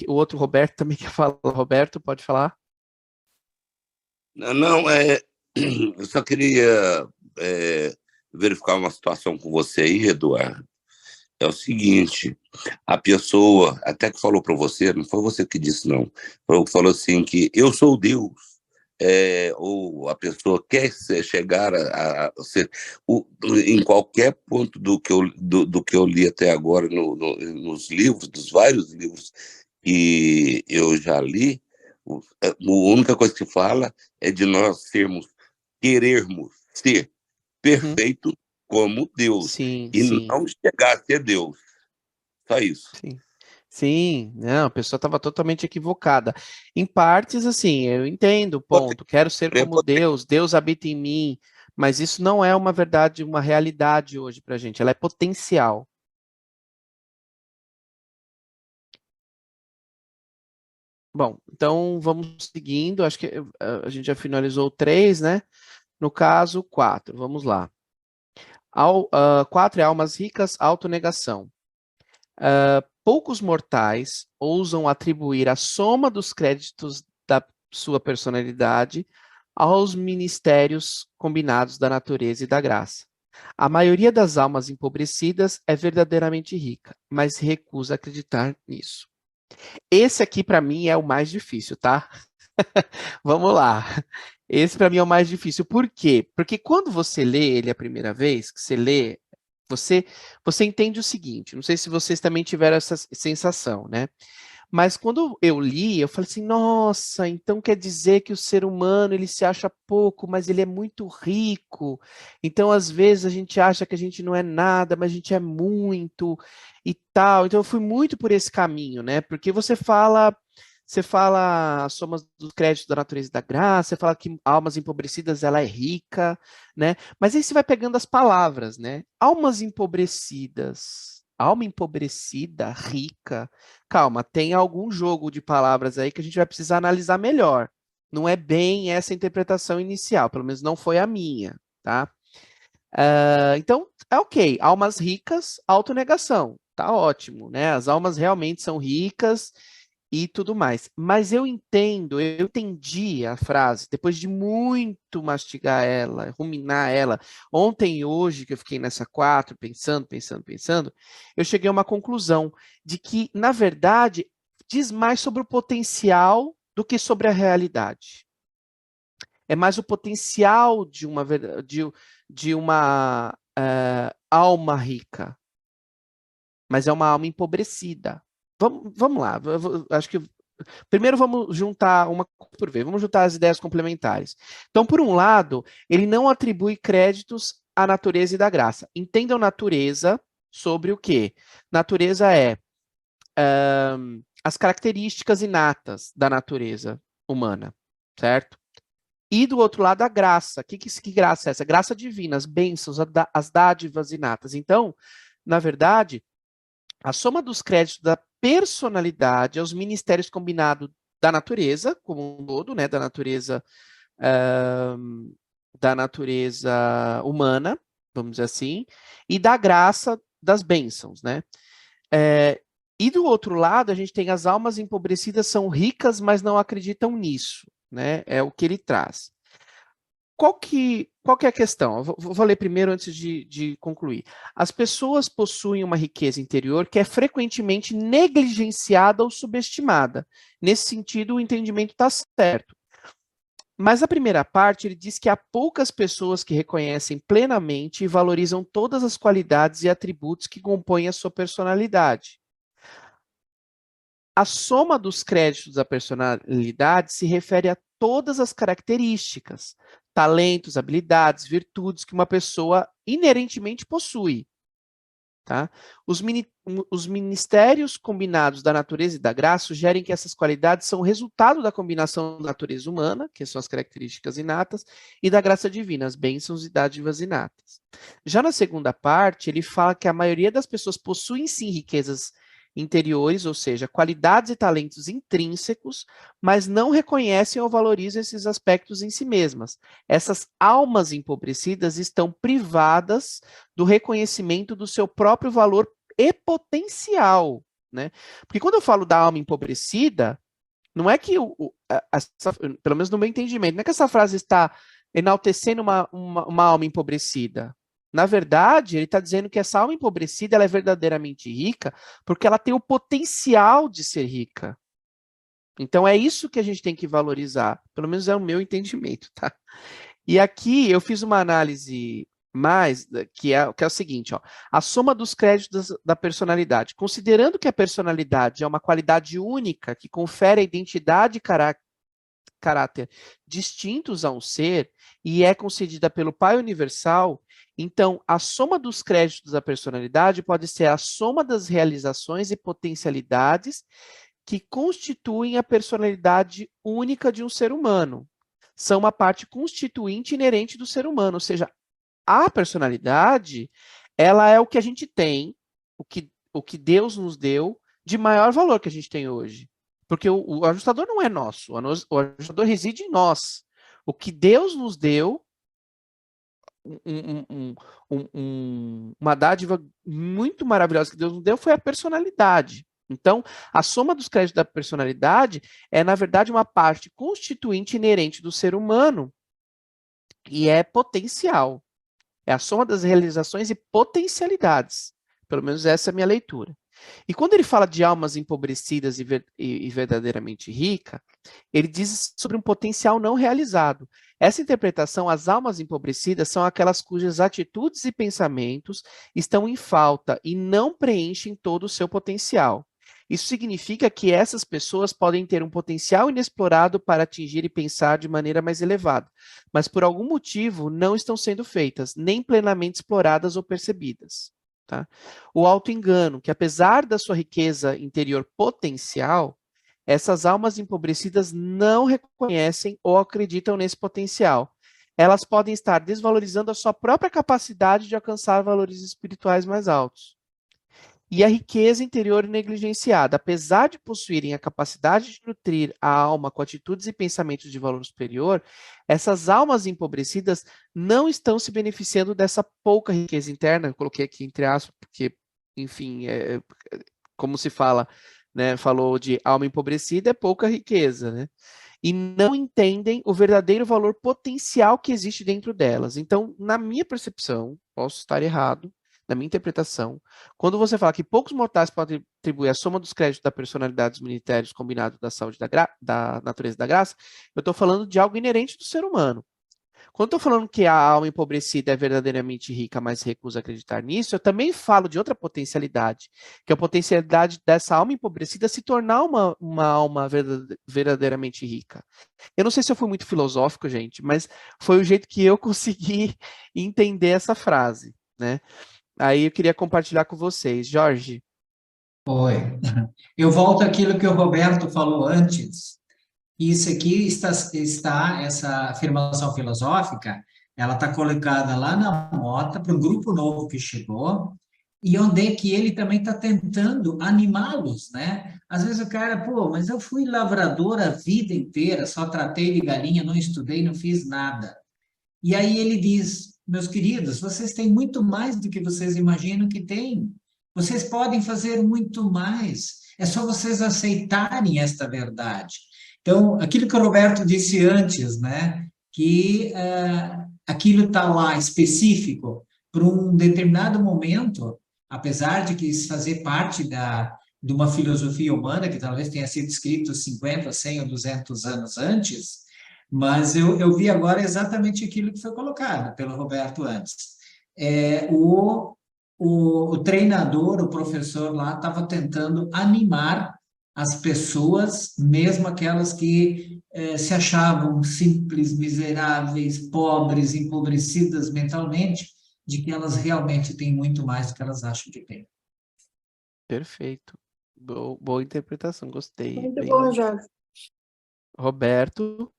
O outro Roberto também quer falar. Roberto, pode falar? Não, eu só queria verificar uma situação com você aí, Eduardo. É o seguinte, a pessoa, até que falou para você, não foi você que disse, não, falou assim que eu sou Deus, ou a pessoa quer chegar a ser, em qualquer ponto do que eu li até agora nos livros, dos vários livros que eu já li, a única coisa que fala é de nós querermos ser perfeito como Deus, sim, e sim. não chegar a ser Deus. Só isso. Sim. Sim, não, a pessoa estava totalmente equivocada. Em partes, assim, eu entendo o ponto, quero ser como Deus, Deus habita em mim, mas isso não é uma verdade, uma realidade hoje para a gente, ela é potencial. Bom, então vamos seguindo, acho que a gente já finalizou o 3, né? No caso, 4, vamos lá. 4 é almas ricas, autonegação. Poucos mortais ousam atribuir a soma dos créditos da sua personalidade aos ministérios combinados da natureza e da graça. A maioria das almas empobrecidas é verdadeiramente rica, mas recusa acreditar nisso. Esse aqui, para mim, é o mais difícil, tá? Vamos lá. Esse, para mim, é o mais difícil. Por quê? Porque quando você lê ele a primeira vez, que você lê, você entende o seguinte, não sei se vocês também tiveram essa sensação, né? Mas quando eu li, eu falei assim, nossa, então quer dizer que o ser humano, ele se acha pouco, mas ele é muito rico. Então, às vezes, a gente acha que a gente não é nada, mas a gente é muito e tal. Então, eu fui muito por esse caminho, né? Porque você fala a soma dos créditos da natureza e da graça, você fala que almas empobrecidas, ela é rica, né? Mas aí você vai pegando as palavras, né? Almas empobrecidas, alma empobrecida, rica. Calma, tem algum jogo de palavras aí que a gente vai precisar analisar melhor. Não é bem essa interpretação inicial, pelo menos não foi a minha, tá? Então, é ok. Almas ricas, autonegação. Tá ótimo, né? As almas realmente são ricas e tudo mais. Mas eu entendi a frase, depois de muito mastigar ela, ruminar ela, ontem e hoje, que eu fiquei nessa 4, pensando, eu cheguei a uma conclusão de que, na verdade, diz mais sobre o potencial do que sobre a realidade. É mais o potencial de uma alma rica, mas é uma alma empobrecida. Vamos lá, acho que primeiro vamos juntar uma por vez, vamos juntar as ideias complementares. Então, por um lado, ele não atribui créditos à natureza e da graça. Entendam natureza sobre o quê? Natureza é as características inatas da natureza humana, certo? E do outro lado, a graça. Que graça é essa? Graça divina, as bênçãos, as dádivas inatas. Então, na verdade, a soma dos créditos da personalidade aos ministérios combinados da natureza, como um todo, né, da natureza humana, vamos dizer assim, e da graça das bênçãos, né? E do outro lado, a gente tem as almas empobrecidas, são ricas, mas não acreditam nisso, né? É o que ele traz. Qual que é a questão? Eu vou ler primeiro antes de concluir. As pessoas possuem uma riqueza interior que é frequentemente negligenciada ou subestimada. Nesse sentido, o entendimento está certo. Mas a primeira parte, ele diz que há poucas pessoas que reconhecem plenamente e valorizam todas as qualidades e atributos que compõem a sua personalidade. A soma dos créditos da personalidade se refere a todas as características, talentos, habilidades, virtudes que uma pessoa inerentemente possui. Tá? Os ministérios combinados da natureza e da graça sugerem que essas qualidades são resultado da combinação da natureza humana, que são as características inatas, e da graça divina, as bênçãos e dádivas inatas. Já na segunda parte, ele fala que a maioria das pessoas possuem sim riquezas interiores, ou seja, qualidades e talentos intrínsecos, mas não reconhecem ou valorizam esses aspectos em si mesmas. Essas almas empobrecidas estão privadas do reconhecimento do seu próprio valor e potencial, né? Porque quando eu falo da alma empobrecida, não é que, pelo menos no meu entendimento, não é que essa frase está enaltecendo uma alma empobrecida. Na verdade, ele está dizendo que essa alma empobrecida ela é verdadeiramente rica porque ela tem o potencial de ser rica. Então, é isso que a gente tem que valorizar. Pelo menos é o meu entendimento, tá? E aqui eu fiz uma análise que é o seguinte, ó, a soma dos créditos da personalidade. Considerando que a personalidade é uma qualidade única que confere a identidade caráter distintos a um ser e é concedida pelo Pai Universal, então a soma dos créditos da personalidade pode ser a soma das realizações e potencialidades que constituem a personalidade única de um ser humano. São uma parte constituinte inerente do ser humano, ou seja, a personalidade, ela é o que a gente tem, o que Deus nos deu de maior valor que a gente tem hoje. Porque o ajustador não é nosso, o ajustador reside em nós. O que Deus nos deu, uma dádiva muito maravilhosa que Deus nos deu foi a personalidade. Então, a soma dos créditos da personalidade é, na verdade, uma parte constituinte inerente do ser humano e é potencial. É a soma das realizações e potencialidades. Pelo menos essa é a minha leitura. E quando ele fala de almas empobrecidas e verdadeiramente rica, ele diz sobre um potencial não realizado. Essa interpretação, as almas empobrecidas são aquelas cujas atitudes e pensamentos estão em falta e não preenchem todo o seu potencial. Isso significa que essas pessoas podem ter um potencial inexplorado para atingir e pensar de maneira mais elevada, mas por algum motivo não estão sendo feitas, nem plenamente exploradas ou percebidas. Tá? O auto-engano, que apesar da sua riqueza interior potencial, essas almas empobrecidas não reconhecem ou acreditam nesse potencial. Elas podem estar desvalorizando a sua própria capacidade de alcançar valores espirituais mais altos. E a riqueza interior negligenciada, apesar de possuírem a capacidade de nutrir a alma com atitudes e pensamentos de valor superior, essas almas empobrecidas não estão se beneficiando dessa pouca riqueza interna. Eu coloquei aqui entre aspas, porque, enfim, como se fala, né, falou de alma empobrecida, é pouca riqueza, né? E não entendem o verdadeiro valor potencial que existe dentro delas. Então, na minha percepção, posso estar errado, na minha interpretação, quando você fala que poucos mortais podem atribuir a soma dos créditos da personalidade dos ministérios combinados da saúde da natureza da graça, eu estou falando de algo inerente do ser humano. Quando estou falando que a alma empobrecida é verdadeiramente rica, mas recusa acreditar nisso, eu também falo de outra potencialidade, que é a potencialidade dessa alma empobrecida se tornar uma alma verdadeiramente rica. Eu não sei se eu fui muito filosófico, gente, mas foi o jeito que eu consegui entender essa frase, né? Aí eu queria compartilhar com vocês. Jorge. Oi. Eu volto àquilo que o Roberto falou antes. Isso aqui essa afirmação filosófica, ela está colocada lá na Mota, para um grupo novo que chegou, e onde é que ele também está tentando animá-los, né? Às vezes o cara, pô, mas eu fui lavrador a vida inteira, só tratei de galinha, não estudei, não fiz nada. E aí ele diz, meus queridos, vocês têm muito mais do que vocês imaginam que têm. Vocês podem fazer muito mais. É só vocês aceitarem esta verdade. Então, aquilo que o Roberto disse antes, né? Que aquilo está lá específico para um determinado momento, apesar de que isso fazer parte de uma filosofia humana que talvez tenha sido escrito 50, 100 ou 200 anos antes, mas eu vi agora exatamente aquilo que foi colocado pelo Roberto antes. O treinador, o professor lá, estava tentando animar as pessoas, mesmo aquelas que se achavam simples, miseráveis, pobres, empobrecidas mentalmente, de que elas realmente têm muito mais do que elas acham que têm. Perfeito. Boa interpretação, gostei. Muito bom, Jorge. Roberto.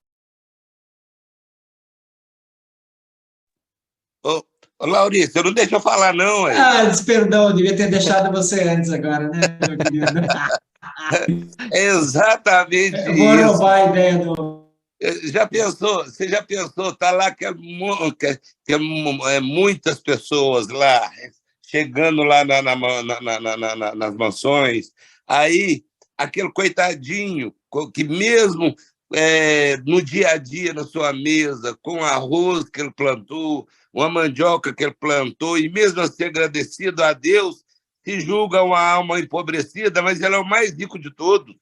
Ô, Laurício, não deixa eu falar, não. Perdão, devia ter deixado você antes agora, né, meu querido? É exatamente eu vou isso. roubar a ideia do... Você já pensou, tá lá que muitas pessoas lá, chegando lá nas mansões, aí aquele coitadinho, que mesmo no dia a dia, na sua mesa, com arroz que ele plantou, uma mandioca que ele plantou, e mesmo assim agradecido a Deus, se julga uma alma empobrecida, mas ele é o mais rico de todos.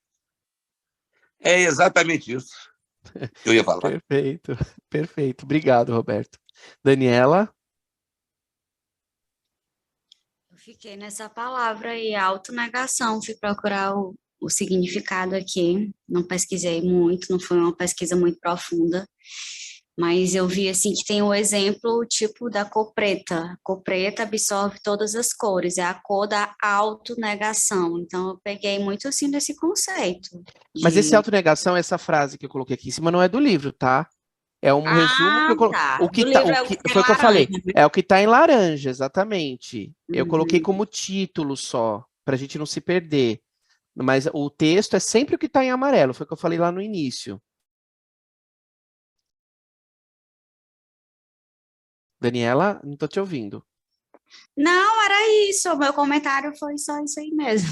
É exatamente isso que eu ia falar. Perfeito, perfeito. Obrigado, Roberto. Daniela? Eu fiquei nessa palavra aí, autonegação. Fui procurar o significado aqui, não pesquisei muito, não foi uma pesquisa muito profunda, mas eu vi assim que tem o exemplo tipo da cor preta. A cor preta absorve todas as cores, é a cor da autonegação. Então eu peguei muito assim desse conceito. Mas esse De... autonegação, essa frase que eu coloquei aqui em cima, não é do livro, tá? É um resumo que Ah, eu coloquei. tá. O que Do tá, livro o é o que que tem foi o que eu falei. laranja, né? É o que tá em laranja, exatamente. Eu coloquei Uhum. como título só, para a gente não se perder. Mas o texto é sempre o que está em amarelo, foi o que eu falei lá no início. Daniela, não estou te ouvindo. Não, era isso. O meu comentário foi só isso aí mesmo.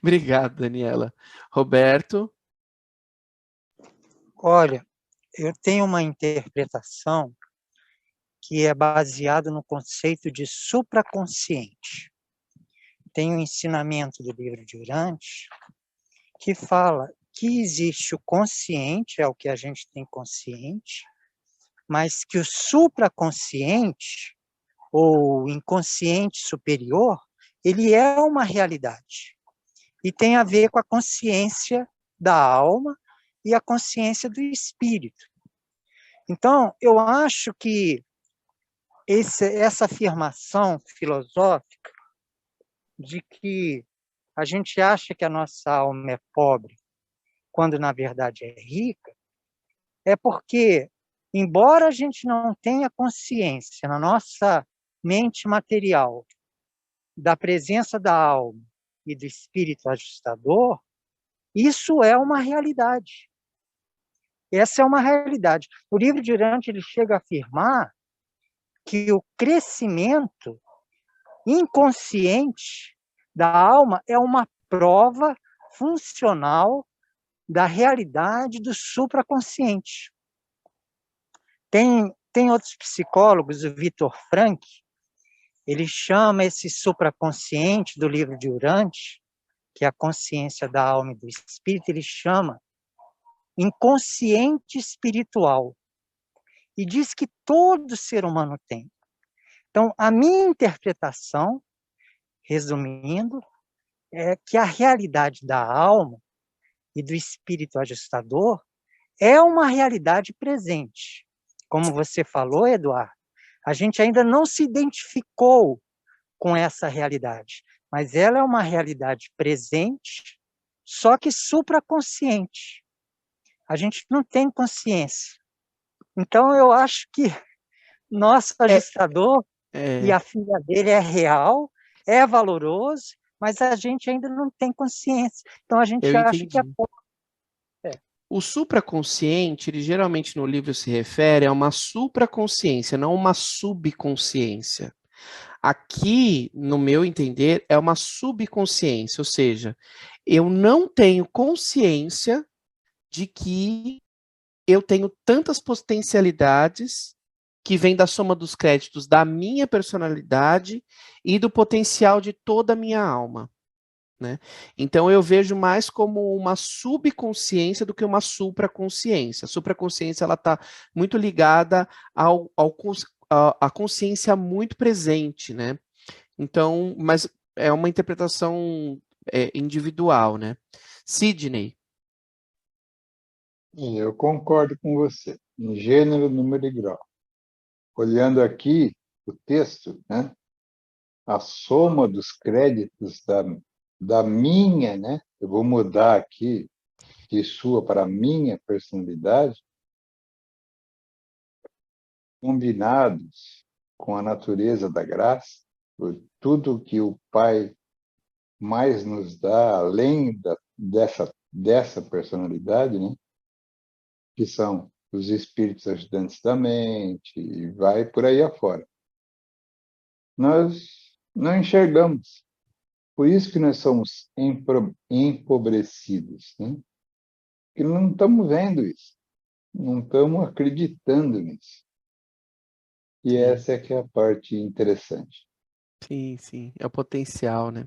Obrigado, Daniela. Roberto? Olha, eu tenho uma interpretação que é baseada no conceito de supraconsciente. Tem um ensinamento do livro de Urantes que fala que existe o consciente, é o que a gente tem consciente, mas que o supraconsciente, ou inconsciente superior, ele é uma realidade. E tem a ver com a consciência da alma e a consciência do espírito. Então, eu acho que essa afirmação filosófica de que a gente acha que a nossa alma é pobre, quando na verdade é rica, é porque, embora a gente não tenha consciência na nossa mente material da presença da alma e do espírito ajustador, isso é uma realidade. Essa é uma realidade. O livro de Urantes ele chega a afirmar que o crescimento inconsciente da alma é uma prova funcional da realidade do supraconsciente. Tem outros psicólogos, o Viktor Frankl, ele chama esse supraconsciente do livro de Urantes, que é a consciência da alma e do espírito, ele chama inconsciente espiritual. E diz que todo ser humano tem. Então, a minha interpretação, resumindo, é que a realidade da alma e do espírito ajustador é uma realidade presente. Como você falou, Eduardo, a gente ainda não se identificou com essa realidade, mas ela é uma realidade presente, só que supraconsciente. A gente não tem consciência. Então, eu acho que nosso ajustador e a filha dele é real, é valoroso, mas a gente ainda não tem consciência. Então, a gente Eu acha que é entendi. pouco. O supraconsciente, ele geralmente no livro se refere a uma supraconsciência, não uma subconsciência. Aqui, no meu entender, é uma subconsciência, ou seja, eu não tenho consciência de que eu tenho tantas potencialidades que vêm da soma dos créditos da minha personalidade e do potencial de toda a minha alma. Né? Então eu vejo mais como uma subconsciência do que uma supraconsciência. A supraconsciência ela está muito ligada à consciência muito presente, né? Então, mas é uma interpretação individual, né? Sidney. Eu concordo com você, em gênero, número e grau. Olhando aqui o texto, né? A soma dos créditos da minha, né? Eu vou mudar aqui de sua para minha personalidade, combinados com a natureza da graça, por tudo que o Pai mais nos dá, além dessa personalidade, né? Que são os espíritos ajudantes da mente, e vai por aí afora. Nós não enxergamos. Por isso que nós somos empobrecidos, né? Porque não estamos vendo isso, não estamos acreditando nisso. E essa é que é a parte interessante. Sim, sim, é o potencial, né?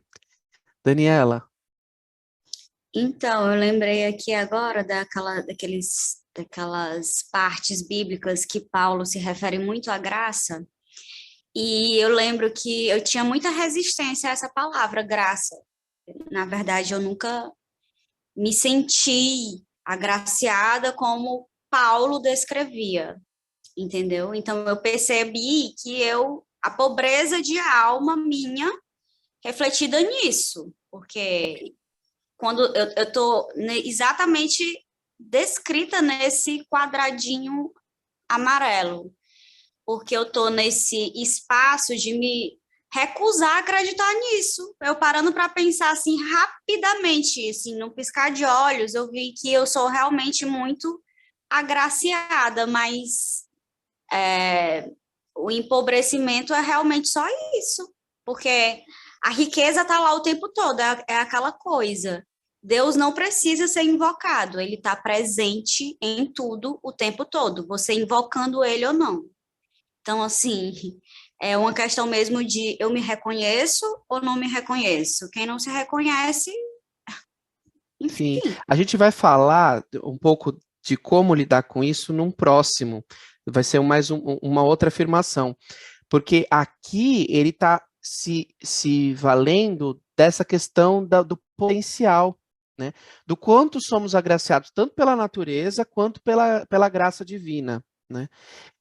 Daniela. Então, eu lembrei aqui agora daquelas partes bíblicas que Paulo se refere muito à graça, e eu lembro que eu tinha muita resistência a essa palavra, graça. Na verdade, eu nunca me senti agraciada como Paulo descrevia, entendeu? Então, eu percebi que a pobreza de alma minha refletida nisso, porque quando eu estou exatamente descrita nesse quadradinho amarelo, porque eu estou nesse espaço de me recusar a acreditar nisso. Eu parando para pensar assim rapidamente, assim, num piscar de olhos, eu vi que eu sou realmente muito agraciada, mas o empobrecimento é realmente só isso, porque a riqueza está lá o tempo todo, é aquela coisa. Deus não precisa ser invocado, ele está presente em tudo o tempo todo, você invocando ele ou não. Então, assim, é uma questão mesmo de eu me reconheço ou não me reconheço. Quem não se reconhece, Sim, enfim. a gente vai falar um pouco de como lidar com isso num próximo. Vai ser uma outra afirmação. Porque aqui ele está se valendo dessa questão do potencial, né? Do quanto somos agraciados, tanto pela natureza quanto pela graça divina, né?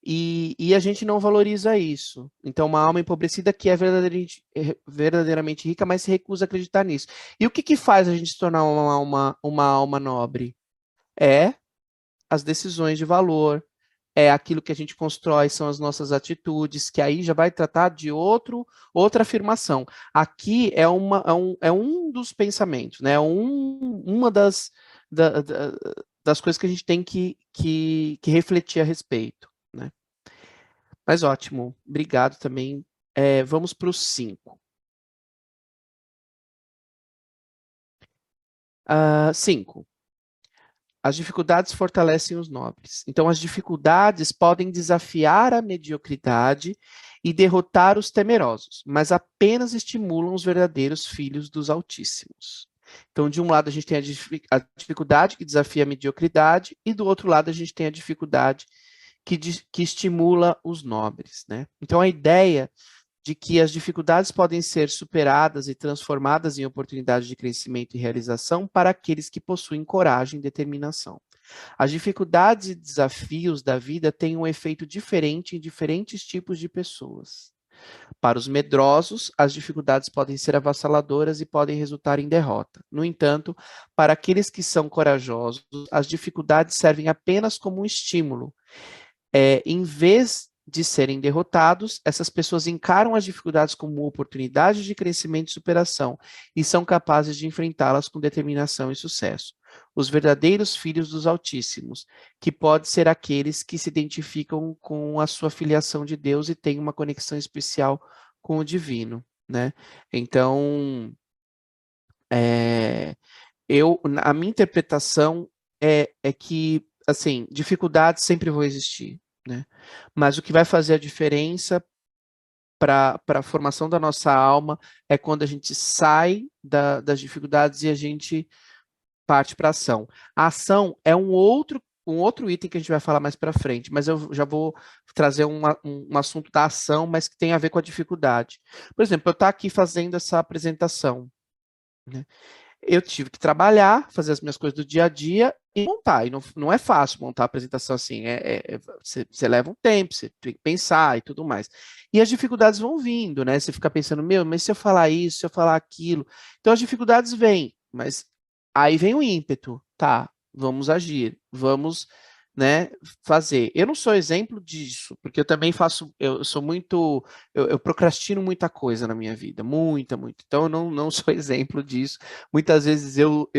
E a gente não valoriza isso. Então, uma alma empobrecida que é verdadeiramente rica, mas se recusa a acreditar nisso. E o que faz a gente se tornar uma alma nobre? É as decisões de valor, é aquilo que a gente constrói, são as nossas atitudes, que aí já vai tratar de outra afirmação. Aqui é um dos pensamentos, né? Uma das coisas que a gente tem que refletir a respeito, né? Mas ótimo, obrigado também. Vamos para os 5. 5. As dificuldades fortalecem os nobres. Então, as dificuldades podem desafiar a mediocridade e derrotar os temerosos, mas apenas estimulam os verdadeiros filhos dos Altíssimos. Então, de um lado, a gente tem a dificuldade que desafia a mediocridade, e do outro lado, a gente tem a dificuldade que estimula os nobres, né? Então, a ideia de que as dificuldades podem ser superadas e transformadas em oportunidades de crescimento e realização para aqueles que possuem coragem e determinação. As dificuldades e desafios da vida têm um efeito diferente em diferentes tipos de pessoas. Para os medrosos, as dificuldades podem ser avassaladoras e podem resultar em derrota. No entanto, para aqueles que são corajosos, as dificuldades servem apenas como um estímulo. Em vez de serem derrotados, essas pessoas encaram as dificuldades como oportunidades de crescimento e superação e são capazes de enfrentá-las com determinação e sucesso. Os verdadeiros filhos dos Altíssimos, que pode ser aqueles que se identificam com a sua filiação de Deus e têm uma conexão especial com o divino, né? Então, a minha interpretação é que, assim, dificuldades sempre vão existir, né? Mas o que vai fazer a diferença para a formação da nossa alma é quando a gente sai das dificuldades e a gente parte para a ação. A ação é um outro item que a gente vai falar mais para frente, mas eu já vou trazer um assunto da ação, mas que tem a ver com a dificuldade. Por exemplo, eu estou aqui fazendo essa apresentação, né? Eu tive que trabalhar, fazer as minhas coisas do dia a dia e montar. E não é fácil montar a apresentação assim. Você leva um tempo, você tem que pensar e tudo mais. E as dificuldades vão vindo, né? Você fica pensando, mas se eu falar isso, se eu falar aquilo. Então as dificuldades vêm, mas aí vem o ímpeto. Tá, vamos agir, vamos, né, fazer. Eu não sou exemplo disso, porque eu também eu sou muito, eu procrastino muita coisa na minha vida, muita. Então eu não sou exemplo disso. Muitas vezes eu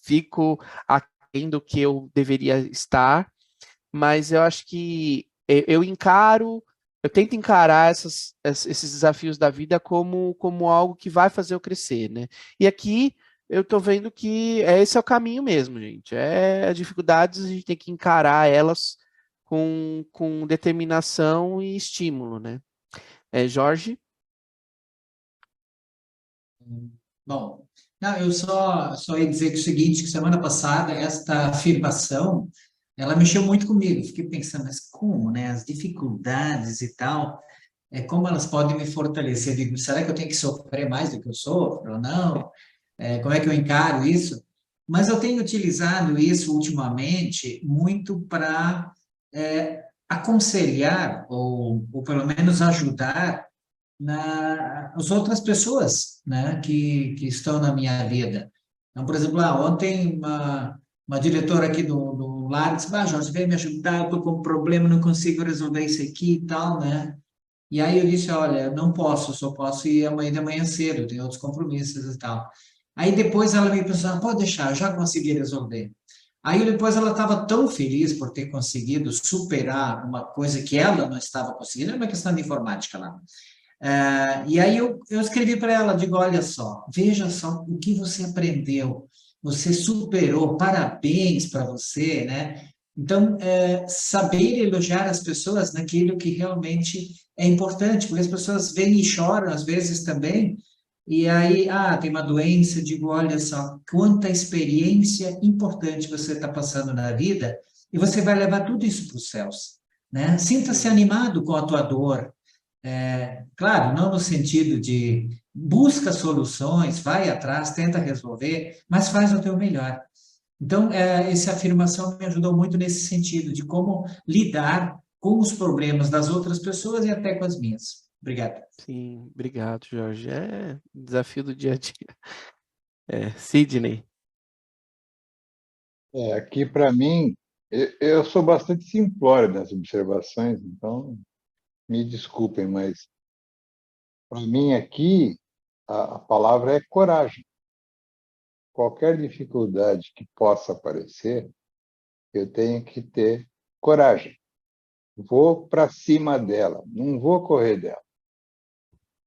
fico aquém do que eu deveria estar, mas eu acho que eu tento encarar esses desafios da vida como algo que vai fazer eu crescer, né? E aqui eu tô vendo que esse é o caminho mesmo, gente. As dificuldades, a gente tem que encarar elas com determinação e estímulo, né? Jorge? Bom, não, eu só ia dizer que o seguinte, que semana passada esta afirmação, ela mexeu muito comigo. Fiquei pensando, mas como, né? As dificuldades e tal. como elas podem me fortalecer. Eu digo, será que eu tenho que sofrer mais do que eu sofro ou não? Como é que eu encaro isso? Mas eu tenho utilizado isso ultimamente muito para aconselhar ou pelo menos ajudar as outras pessoas, né, que estão na minha vida. Então, por exemplo, ontem uma diretora aqui do lar disse, Jorge, vem me ajudar, eu estou com um problema, não consigo resolver isso aqui e tal, né? E aí eu disse, olha, não posso, só posso ir amanhã de manhã cedo, tenho outros compromissos e tal. Aí depois ela me pensou, pode deixar, eu já consegui resolver. Aí depois ela estava tão feliz por ter conseguido superar uma coisa que ela não estava conseguindo, era uma questão de informática lá. E aí eu escrevi para ela, digo, olha só, veja só o que você aprendeu, você superou, parabéns para você, né? Então, saber elogiar as pessoas naquilo que realmente é importante, porque as pessoas vêm e choram às vezes também, e aí, tem uma doença, eu digo, olha só, quanta experiência importante você está passando na vida, e você vai levar tudo isso para os céus, né? Sinta-se animado com a tua dor, claro, não no sentido de busca soluções, vai atrás, tenta resolver, mas faz o teu melhor. Então, essa afirmação me ajudou muito nesse sentido, de como lidar com os problemas das outras pessoas e até com as minhas. Obrigado. Sim, obrigado, Jorge. É desafio do dia a dia. Sidney. Aqui, para mim, eu sou bastante simplório nas observações, então me desculpem, mas para mim aqui a palavra é coragem. Qualquer dificuldade que possa aparecer, eu tenho que ter coragem. Vou para cima dela, não vou correr dela.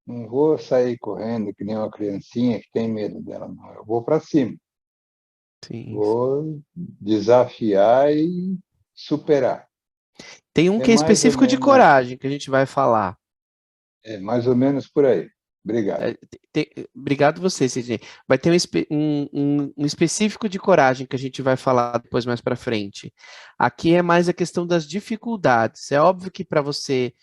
Não vou sair correndo que nem uma criancinha que tem medo dela, não. Eu vou para cima. Sim. Vou desafiar e superar. Tem um que é mais ou específico de menos, coragem que a gente vai falar. mais ou menos por aí. Obrigado. Obrigado você, Sidney. Vai ter um específico de coragem que a gente vai falar depois mais para frente. Aqui é mais a questão das dificuldades. É óbvio que para você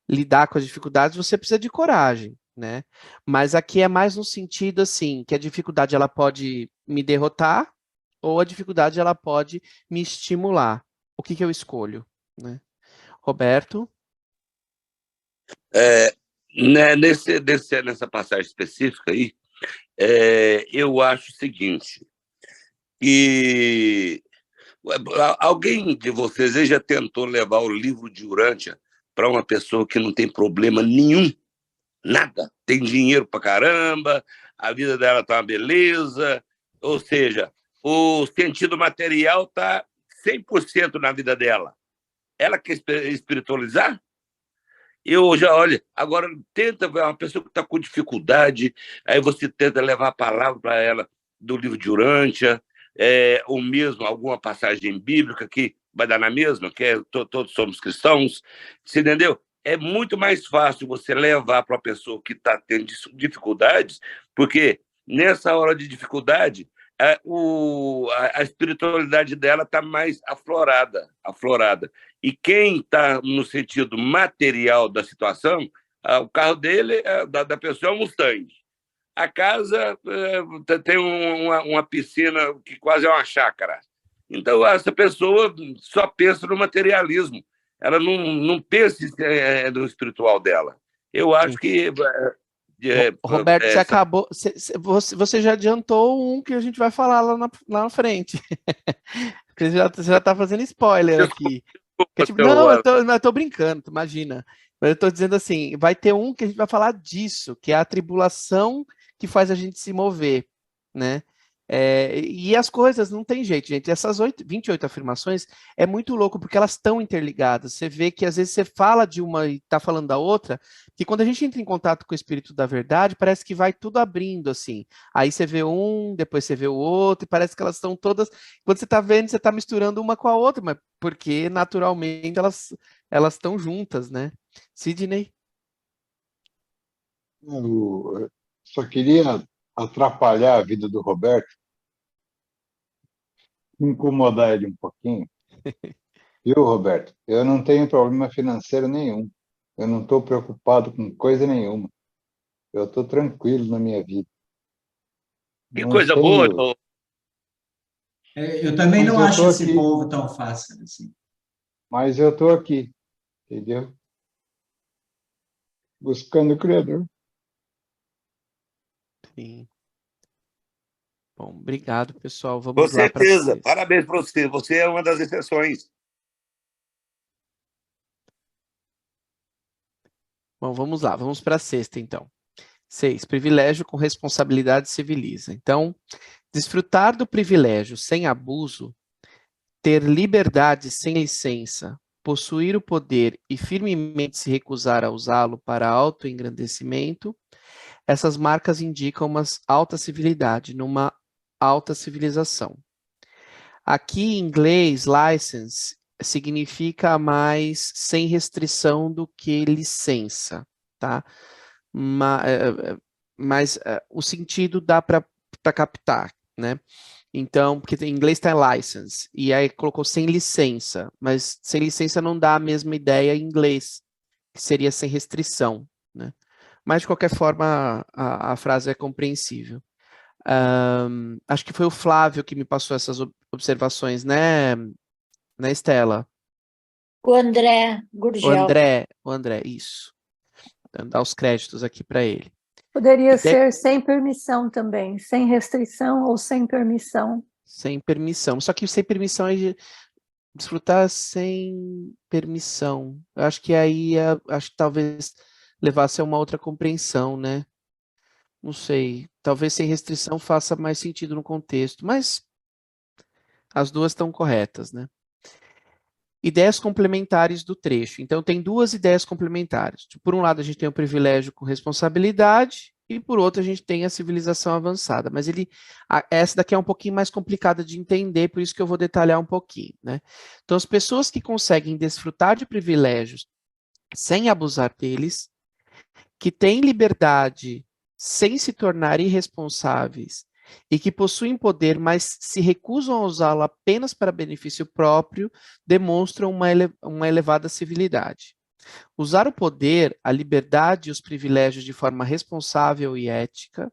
lidar com as dificuldades você precisa de coragem, né? Mas aqui é mais no sentido assim, que a dificuldade ela pode me derrotar ou a dificuldade ela pode me estimular. O que eu escolho, né? Roberto? Nessa passagem específica aí, eu acho o seguinte, que alguém de vocês aí já tentou levar o livro de Urântia para uma pessoa que não tem problema nenhum, nada, tem dinheiro para caramba, a vida dela tá uma beleza, ou seja, o sentido material tá 100% na vida dela. Ela quer espiritualizar? Eu já, olha, agora tenta ver uma pessoa que está com dificuldade, aí você tenta levar a palavra para ela do livro de Urântia, ou mesmo alguma passagem bíblica que vai dar na mesma, que todos somos cristãos, você entendeu? É muito mais fácil você levar para a pessoa que está tendo dificuldades, porque nessa hora de dificuldade, a espiritualidade dela está mais aflorada. E quem está no sentido material da situação, o carro dele, da pessoa, é um Mustang. A casa tem uma piscina que quase é uma chácara. Então, essa pessoa só pensa no materialismo. Ela não pensa no espiritual dela. Eu acho que... Roberto, você acabou. Você já adiantou um que a gente vai falar lá na frente. Você já está fazendo spoiler aqui. Não, eu tô brincando, imagina. Mas eu tô dizendo assim, vai ter um que a gente vai falar disso, que é a tribulação que faz a gente se mover, né? E as coisas não tem jeito, gente. Essas 28 afirmações é muito louco, porque elas estão interligadas. Você vê que às vezes você fala de uma e está falando da outra, que quando a gente entra em contato com o Espírito da Verdade, parece que vai tudo abrindo, assim. Aí você vê um, depois você vê o outro, e parece que elas estão todas... Quando você está vendo, você está misturando uma com a outra, mas porque naturalmente elas estão juntas, né? Sidney? Eu só queria atrapalhar a vida do Roberto, incomodar ele um pouquinho. Viu, Roberto? Eu não tenho problema financeiro nenhum. Eu não estou preocupado com coisa nenhuma. Eu estou tranquilo na minha vida. Que Não coisa boa, tenho... Eu também Mas não eu acho estou esse aqui. povo tão fácil assim. Mas eu estou aqui, entendeu? Buscando o Criador. Sim. Bom, obrigado, pessoal. Com Vamos lá para certeza. vocês. Parabéns para você. Você é uma das exceções. Bom, vamos lá, vamos para a sexta, então. 6. Privilégio com responsabilidade civiliza. Então, desfrutar do privilégio sem abuso, ter liberdade sem licença, possuir o poder e firmemente se recusar a usá-lo para autoengrandecimento, essas marcas indicam uma alta civilidade, numa alta civilização. Aqui em inglês, license significa mais sem restrição do que licença, tá? Mas o sentido dá para captar, né? Então, porque em inglês está license, e aí colocou sem licença, mas sem licença não dá a mesma ideia em inglês, que seria sem restrição, né? Mas, de qualquer forma, a frase é compreensível. Acho que foi o Flávio que me passou essas observações, né, Estela? O André Gurgel. O André, isso. Vou dar os créditos aqui para ele. Poderia ser sem permissão também, sem restrição ou sem permissão. Sem permissão. Só que sem permissão é desfrutar sem permissão. Eu acho que aí, acho que talvez levasse a uma outra compreensão, né? Não sei. Talvez sem restrição faça mais sentido no contexto, mas as duas estão corretas, né? Ideias complementares do trecho. Então, tem duas ideias complementares. Por um lado, a gente tem o privilégio com responsabilidade, e por outro, a gente tem a civilização avançada. Mas essa daqui é um pouquinho mais complicada de entender, por isso que eu vou detalhar um pouquinho, né? Então, as pessoas que conseguem desfrutar de privilégios sem abusar deles, que têm liberdade sem se tornar irresponsáveis, e que possuem poder, mas se recusam a usá-lo apenas para benefício próprio, demonstram uma elevada civilidade. Usar o poder, a liberdade e os privilégios de forma responsável e ética.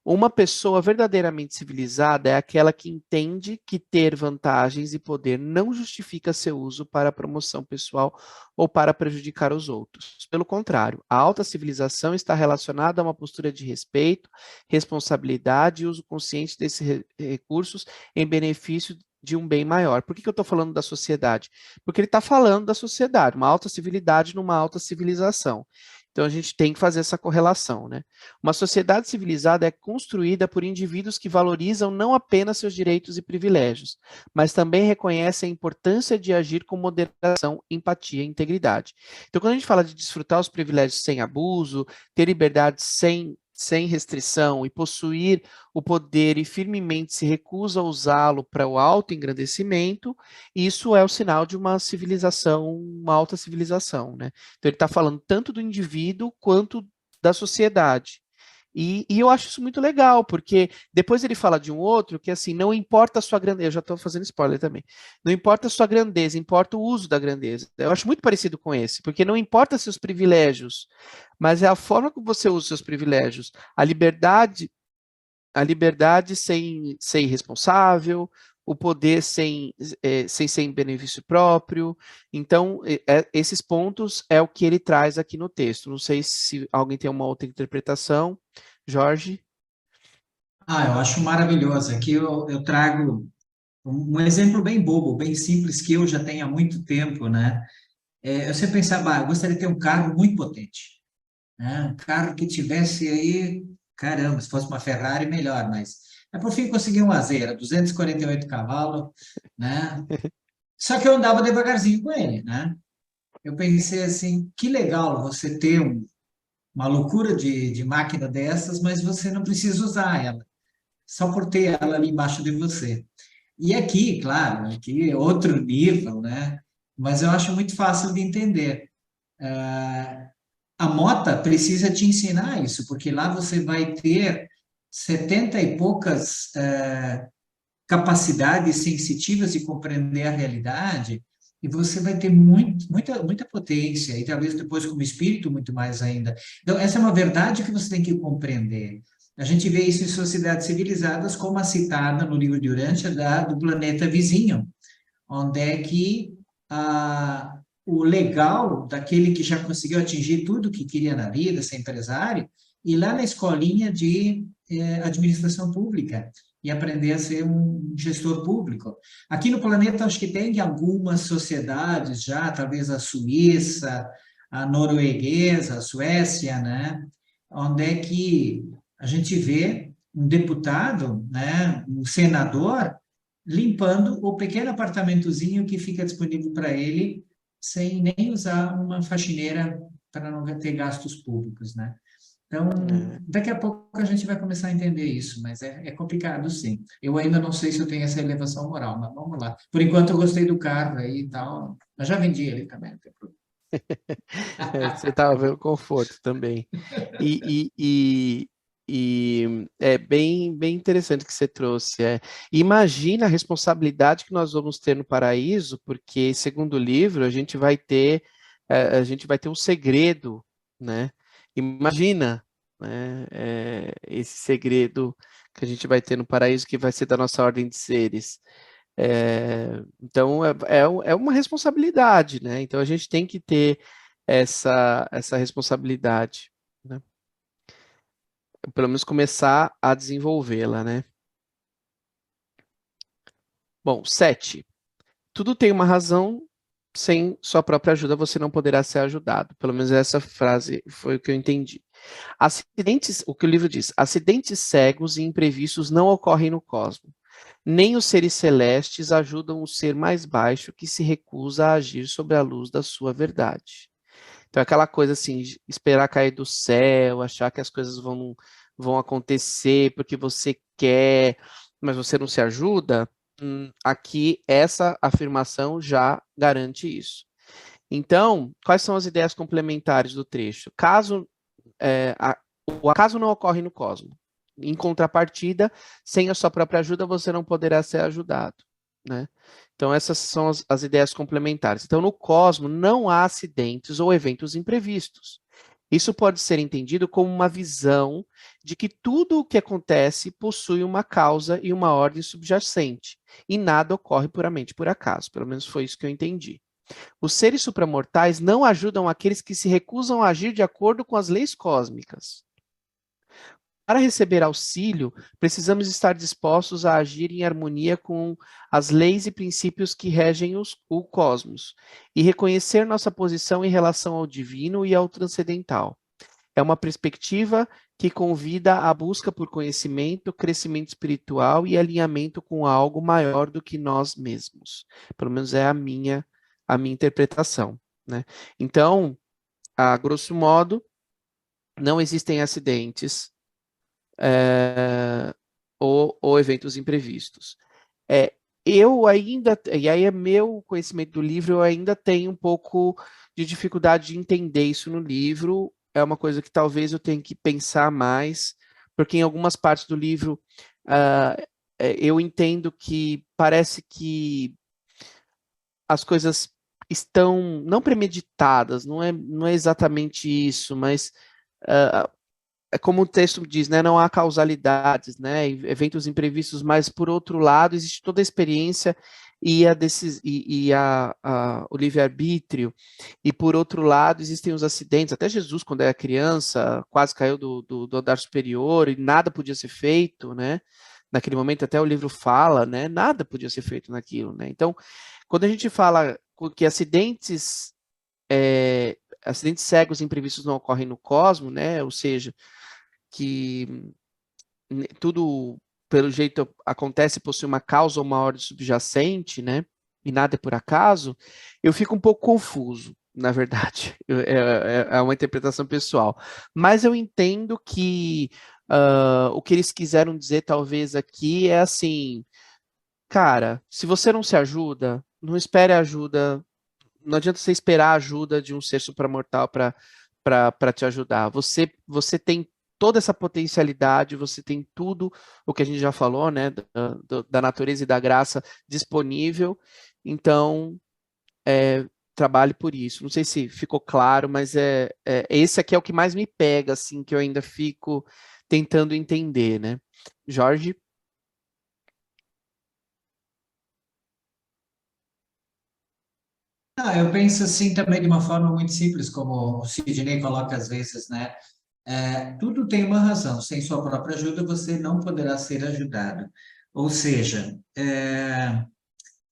Uma pessoa verdadeiramente civilizada é aquela que entende que ter vantagens e poder não justifica seu uso para promoção pessoal ou para prejudicar os outros. Pelo contrário, a alta civilização está relacionada a uma postura de respeito, responsabilidade e uso consciente desses recursos em benefício de um bem maior. Por que eu estou falando da sociedade? Porque ele está falando da sociedade, uma alta civilidade numa alta civilização. Então, a gente tem que fazer essa correlação, né? Uma sociedade civilizada é construída por indivíduos que valorizam não apenas seus direitos e privilégios, mas também reconhecem a importância de agir com moderação, empatia e integridade. Então, quando a gente fala de desfrutar os privilégios sem abuso, ter liberdade sem restrição e possuir o poder e firmemente se recusa a usá-lo para o autoengrandecimento, isso é o sinal de uma civilização, uma alta civilização, né? Então ele está falando tanto do indivíduo quanto da sociedade. E eu acho isso muito legal, porque depois ele fala de um outro que, assim, não importa a sua grandeza, eu já estou fazendo spoiler também, não importa a sua grandeza, importa o uso da grandeza. Eu acho muito parecido com esse, porque não importa seus privilégios, mas é a forma como você usa os seus privilégios, a liberdade sem ser irresponsável, o poder sem ser em benefício próprio. Então, esses pontos é o que ele traz aqui no texto. Não sei se alguém tem uma outra interpretação. Jorge? Eu acho maravilhoso. Aqui eu trago um exemplo bem bobo, bem simples, que eu já tenho há muito tempo, né? Eu sempre pensava, eu gostaria de ter um carro muito potente, né? Um carro que tivesse aí, caramba, se fosse uma Ferrari, melhor, mas por fim consegui um Azera, 248 cavalos, né? Só que eu andava devagarzinho com ele, né? Eu pensei assim, que legal você ter uma loucura de máquina dessas, mas você não precisa usar ela, só por ter ela ali embaixo de você. E aqui, claro, aqui é outro nível, né? Mas eu acho muito fácil de entender. A Mota precisa te ensinar isso, porque lá você vai ter 70 e poucas capacidades sensitivas de compreender a realidade, e você vai ter muita potência, e talvez depois como espírito muito mais ainda. Então, essa é uma verdade que você tem que compreender. A gente vê isso em sociedades civilizadas, como a citada no livro de Urântia, do planeta vizinho, onde é que o legal daquele que já conseguiu atingir tudo que queria na vida, ser empresário, ir lá na escolinha de administração pública e aprender a ser um gestor público. Aqui no planeta, acho que tem algumas sociedades já, talvez a Suíça, a norueguesa, a Suécia, né? Onde é que a gente vê um deputado, né, um senador, limpando o pequeno apartamentozinho que fica disponível para ele, sem nem usar uma faxineira para não ter gastos públicos, né? Então, daqui a pouco a gente vai começar a entender isso, mas é complicado, sim. Eu ainda não sei se eu tenho essa elevação moral, mas vamos lá. Por enquanto, eu gostei do carro aí e tal. Eu já vendi ele também, não tem problema. Você estava vendo conforto também. E é bem interessante que você trouxe. Imagina a responsabilidade que nós vamos ter no paraíso, porque, segundo o livro, a gente vai ter um segredo, né? Imagina, né, esse segredo que a gente vai ter no paraíso, que vai ser da nossa ordem de seres. Então, é uma responsabilidade, né? Então, a gente tem que ter essa responsabilidade, né? Pelo menos começar a desenvolvê-la, né? Bom, 7. Tudo tem uma razão, sem sua própria ajuda você não poderá ser ajudado. Pelo menos essa frase foi o que eu entendi. O que o livro diz, acidentes cegos e imprevistos não ocorrem no cosmos. Nem os seres celestes ajudam o ser mais baixo que se recusa a agir sobre a luz da sua verdade. Então, aquela coisa assim, esperar cair do céu, achar que as coisas vão acontecer porque você quer, mas você não se ajuda, aqui essa afirmação já garante isso. Então, quais são as ideias complementares do trecho? O acaso não ocorre no cosmos. Em contrapartida, sem a sua própria ajuda, você não poderá ser ajudado, né? Então, essas são as ideias complementares. Então, no cosmos, não há acidentes ou eventos imprevistos. Isso pode ser entendido como uma visão de que tudo o que acontece possui uma causa e uma ordem subjacente, e nada ocorre puramente por acaso. Pelo menos foi isso que eu entendi. Os seres supramortais não ajudam aqueles que se recusam a agir de acordo com as leis cósmicas. Para receber auxílio, precisamos estar dispostos a agir em harmonia com as leis e princípios que regem o cosmos e reconhecer nossa posição em relação ao divino e ao transcendental. É uma perspectiva que convida à busca por conhecimento, crescimento espiritual e alinhamento com algo maior do que nós mesmos. Pelo menos é a minha interpretação, né? Então, a grosso modo, não existem acidentes ou eventos imprevistos. Eu ainda, e aí é meu conhecimento do livro, eu ainda tenho um pouco de dificuldade de entender isso no livro, é uma coisa que talvez eu tenha que pensar mais, porque em algumas partes do livro eu entendo que parece que as coisas estão não premeditadas, não é exatamente isso, mas é como o texto diz, né, não há causalidades, né, eventos imprevistos, mas por outro lado existe toda a experiência e o livre-arbítrio, e por outro lado existem os acidentes, até Jesus quando era criança quase caiu do andar superior e nada podia ser feito, né, naquele momento até o livro fala, né, nada podia ser feito naquilo, né, então quando a gente fala que acidentes cegos e imprevistos não ocorrem no cosmos, né, ou seja, que tudo, pelo jeito, acontece, possui uma causa ou uma ordem subjacente, né? E nada é por acaso, eu fico um pouco confuso, na verdade. É uma interpretação pessoal. Mas eu entendo que o que eles quiseram dizer, talvez, aqui é assim, cara, se você não se ajuda, não espere ajuda, não adianta você esperar a ajuda de um ser supramortal para te ajudar. Você tem toda essa potencialidade, você tem tudo o que a gente já falou, né, da natureza e da graça disponível, então trabalhe por isso. Não sei se ficou claro, mas esse aqui é o que mais me pega, assim, que eu ainda fico tentando entender, né? Jorge? Eu penso assim também de uma forma muito simples, como o Sidney coloca às vezes, né? Tudo tem uma razão. Sem sua própria ajuda, você não poderá ser ajudado. Ou seja,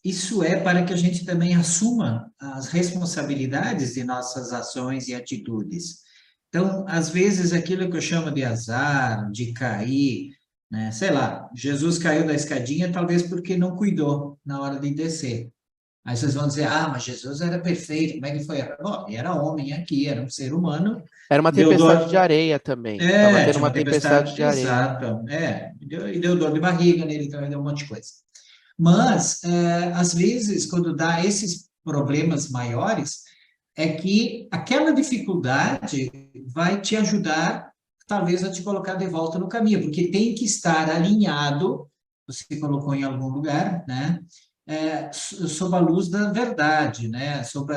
isso é para que a gente também assuma as responsabilidades de nossas ações e atitudes. Então, às vezes, aquilo que eu chamo de azar, de cair, né? Sei lá, Jesus caiu da escadinha talvez porque não cuidou na hora de descer. Aí vocês vão dizer, mas Jesus era perfeito, como é que foi? Bom, ele era homem aqui, era um ser humano, Era uma deu tempestade de dor, areia também. Estava tendo tinha uma uma tempestade tempestade, de areia. exato, e deu dor de barriga nele, então deu um monte de coisa. Mas, às vezes, quando dá esses problemas maiores, é que aquela dificuldade vai te ajudar, talvez, a te colocar de volta no caminho, porque tem que estar alinhado, você colocou em algum lugar, né? Sob a luz da verdade, né? Sobre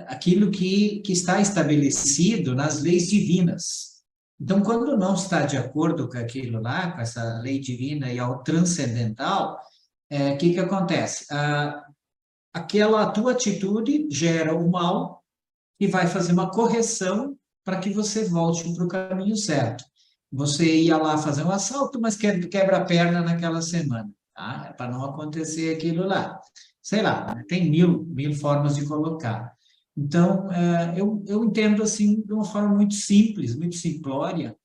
aquilo que está estabelecido nas leis divinas. Então, quando não está de acordo com aquilo lá, com essa lei divina e ao transcendental, que acontece? Aquela tua atitude gera o mal e vai fazer uma correção para que você volte para o caminho certo. Você ia lá fazer um assalto, mas quebra a perna naquela semana, tá? É para não acontecer aquilo lá. Sei lá, né? Tem mil formas de colocar. Então, eu entendo assim de uma forma muito simples, muito simplória,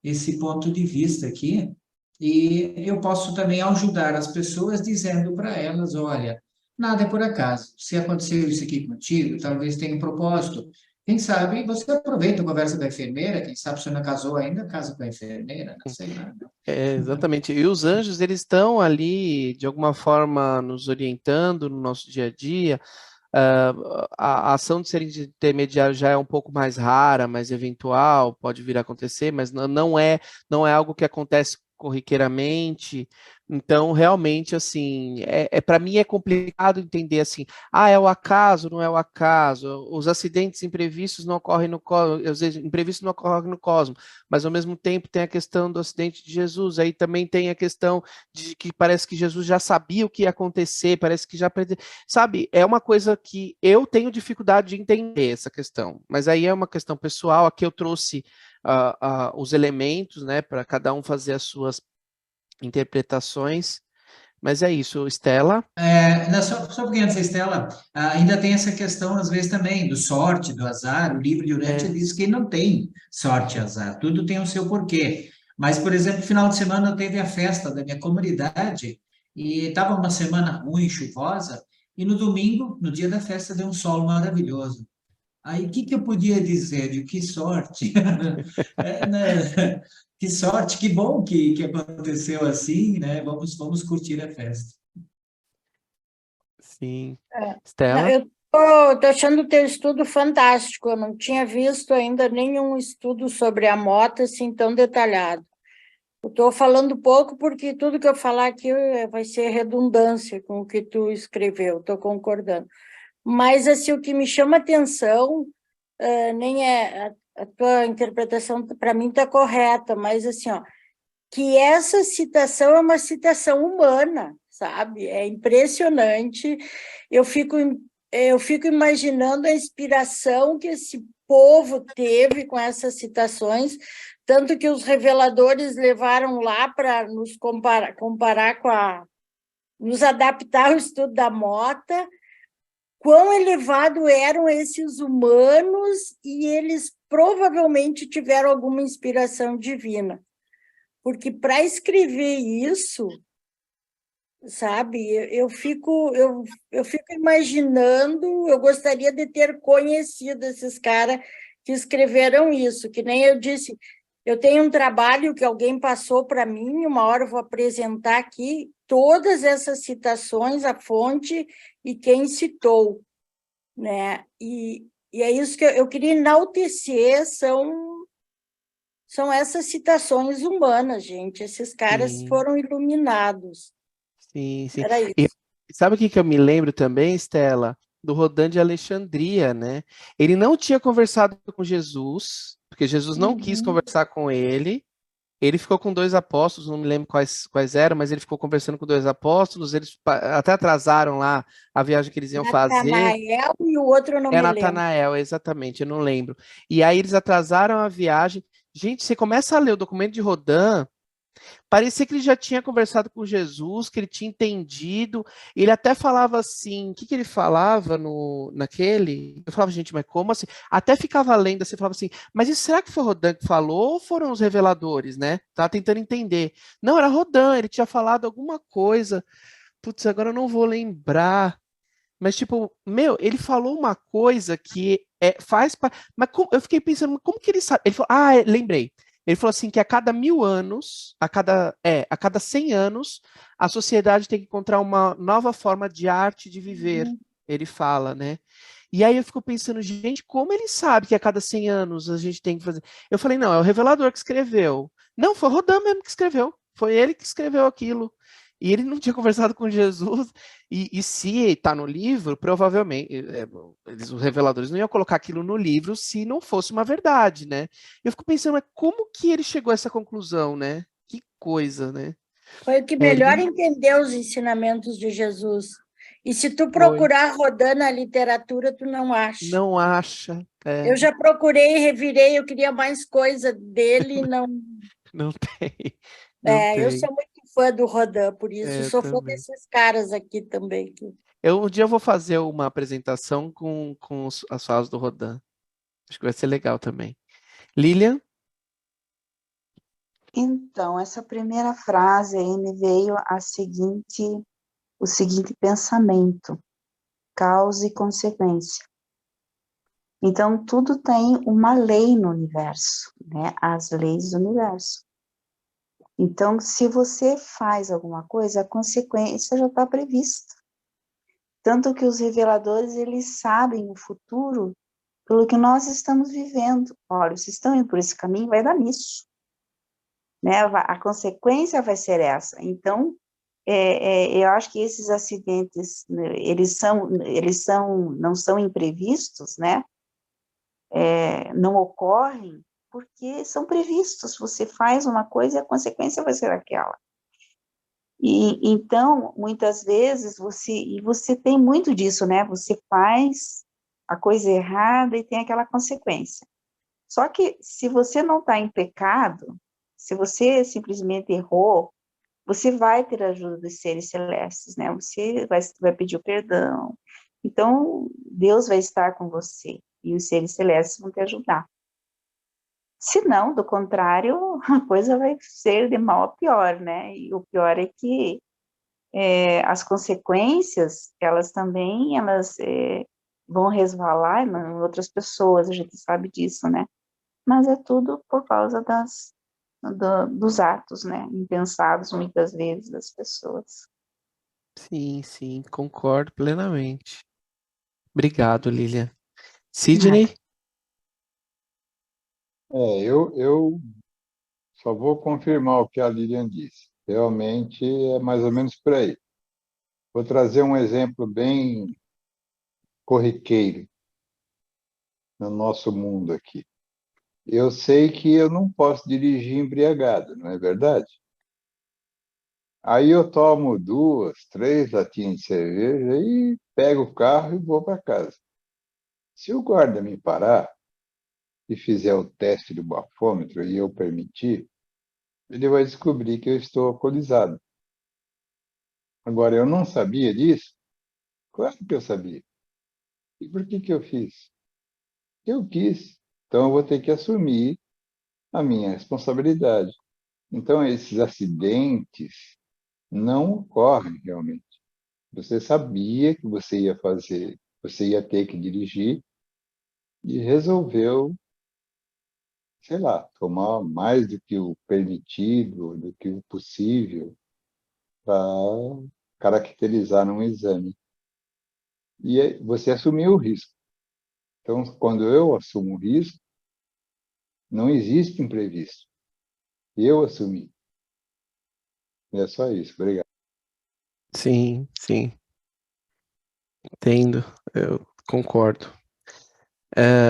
esse ponto de vista aqui, e eu posso também ajudar as pessoas dizendo para elas, olha, nada é por acaso. Se aconteceu isso aqui contigo, talvez tenha um propósito. Quem sabe você aproveita a conversa da enfermeira, quem sabe se não casou ainda, casa com a enfermeira, não sei lá. Exatamente. E os anjos, eles estão ali, de alguma forma, nos orientando no nosso dia a dia. A ação de ser intermediário já é um pouco mais rara, mais eventual, pode vir a acontecer, mas não é algo que acontece corriqueiramente. Então, realmente, assim, para mim é complicado entender assim, é o acaso, não é o acaso, os acidentes imprevistos não ocorrem no cosmos, os imprevistos não ocorrem no cosmos, mas ao mesmo tempo tem a questão do acidente de Jesus, aí também tem a questão de que parece que Jesus já sabia o que ia acontecer, parece que já sabe, é uma coisa que eu tenho dificuldade de entender essa questão, mas aí é uma questão pessoal. Aqui eu trouxe os elementos, né, para cada um fazer as suas interpretações, mas é isso, Estela. Só um pouquinho antes da Estela, ainda tem essa questão, às vezes, também, do sorte, do azar. O livro de Urântia diz que não tem sorte e azar, tudo tem o seu porquê. Mas, por exemplo, no final de semana teve a festa da minha comunidade e estava uma semana ruim, chuvosa, e no domingo, no dia da festa, deu um sol maravilhoso. Aí, o que eu podia dizer? De que sorte! Né? Que sorte, que bom que aconteceu assim, né? Vamos curtir a festa. Sim. Não, Estela? eu tô achando o teu estudo fantástico. Eu não tinha visto ainda nenhum estudo sobre a moto assim tão detalhado. Eu estou falando pouco porque tudo que eu falar aqui vai ser redundância com o que tu escreveu. Estou concordando. Mas assim, o que me chama atenção nem é a tua interpretação, para mim está correta, mas assim, que essa citação é uma citação humana, sabe? É impressionante. Eu fico imaginando a inspiração que esse povo teve com essas citações, tanto que os reveladores levaram lá para nos comparar nos adaptar ao estudo da Mota, quão elevado eram esses humanos, e eles provavelmente tiveram alguma inspiração divina. Porque para escrever isso, sabe, eu fico imaginando, eu gostaria de ter conhecido esses caras que escreveram isso, que nem eu disse, eu tenho um trabalho que alguém passou para mim, uma hora eu vou apresentar aqui, todas essas citações, a fonte e quem citou, né? E é isso que eu queria enaltecer, são essas citações humanas, gente. Esses caras Sim. foram iluminados. Sim. Era isso. E sabe o que eu me lembro também, Estela? do Rodan de Alexandria, né? Ele não tinha conversado com Jesus, porque Jesus não quis conversar com ele. Ele ficou com 2 apóstolos, não me lembro quais eram, mas ele ficou conversando com 2 apóstolos. Eles até atrasaram lá a viagem que eles iam fazer. Natanael e o outro eu não É me lembro. Natanael, exatamente, eu não lembro. E aí eles atrasaram a viagem. Gente, você começa a ler o documento de Rodan, parecia que ele já tinha conversado com Jesus, que ele tinha entendido. Ele até falava assim, o que que ele falava naquele? Eu falava, gente, mas como assim? Até ficava lendo, assim, falava assim, mas isso será que foi Rodan que falou ou foram os reveladores, né? Tava tentando entender. Não, era Rodan, ele tinha falado alguma coisa. Putz, agora eu não vou lembrar. Mas, tipo, meu, ele falou uma coisa que faz parte. Mas eu fiquei pensando, mas como que ele sabe? Ele falou, lembrei. Ele falou assim que a cada 1000 anos, a cada 100 anos, a sociedade tem que encontrar uma nova forma de arte de viver. Ele fala, né? E aí eu fico pensando, gente, como ele sabe que a cada 100 anos a gente tem que fazer? Eu falei, não, é o revelador que escreveu. Não, foi o Rodin mesmo que escreveu. Foi ele que escreveu aquilo. E ele não tinha conversado com Jesus. E se está no livro, provavelmente, os reveladores não iam colocar aquilo no livro se não fosse uma verdade, né? Eu fico pensando, mas como que ele chegou a essa conclusão, né? Que coisa, né? Foi o que melhor entendeu os ensinamentos de Jesus. E se tu procurar Rodin na literatura, tu não acha. Não acha. Eu já procurei, revirei, eu queria mais coisa dele, não. Não tem. Não tem. Eu sou muito fã do Rodin, por isso sou fã também. desses caras aqui também. Um dia eu vou fazer uma apresentação com as falas do Rodin. Acho que vai ser legal também. Lilian? Então, essa primeira frase aí me veio o seguinte pensamento: causa e consequência. Então, tudo tem uma lei no universo, né? As leis do universo. Então, se você faz alguma coisa, a consequência já está prevista. Tanto que os reveladores, eles sabem o futuro pelo que nós estamos vivendo. Olha, vocês estão indo por esse caminho, vai dar nisso. Né? A consequência vai ser essa. Então, eu acho que esses acidentes, não são imprevistos, né? Não ocorrem porque são previstos. Você faz uma coisa e a consequência vai ser aquela. E então, muitas vezes, você tem muito disso, né? Você faz a coisa errada e tem aquela consequência. Só que se você não está em pecado, se você simplesmente errou, você vai ter a ajuda dos seres celestes, né? Você vai pedir o perdão. Então, Deus vai estar com você e os seres celestes vão te ajudar. Se não, do contrário, a coisa vai ser de mal a pior, né? E o pior é que as consequências, elas vão resvalar em outras pessoas, a gente sabe disso, né? Mas é tudo por causa dos atos, né? Impensados, muitas vezes, das pessoas. Sim, concordo plenamente. Obrigado, Lilian. Sidney? Eu só vou confirmar o que a Lilian disse. Realmente é mais ou menos por aí. Vou trazer um exemplo bem corriqueiro no nosso mundo aqui. Eu sei que eu não posso dirigir embriagado, não é verdade? Aí eu tomo 2, 3 latinhas de cerveja e pego o carro e vou para casa. Se o guarda me parar e fizer o teste do bafômetro e eu permitir, ele vai descobrir que eu estou alcoolizado. Agora, eu não sabia disso? Claro que eu sabia. E por que eu fiz? Eu quis. Então, eu vou ter que assumir a minha responsabilidade. Então, esses acidentes não ocorrem realmente. Você sabia que você ia fazer, você ia ter que dirigir e resolveu, sei lá, tomar mais do que o permitido, do que o possível para caracterizar num exame. E você assumiu o risco. Então, quando eu assumo o risco, não existe imprevisto. Eu assumi. E é só isso. Obrigado. Sim. Entendo, eu concordo.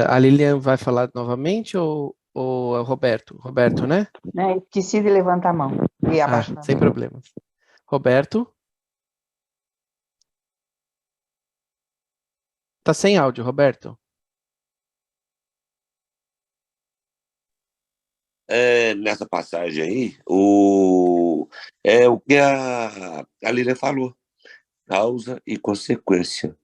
A Lilian vai falar novamente ou é o Roberto? Roberto, né? Né? Esqueci de levantar a mão e abaixar. Sem problemas. Roberto? Tá sem áudio, Roberto. Nessa passagem aí, é o que a Lilian falou, causa e consequência.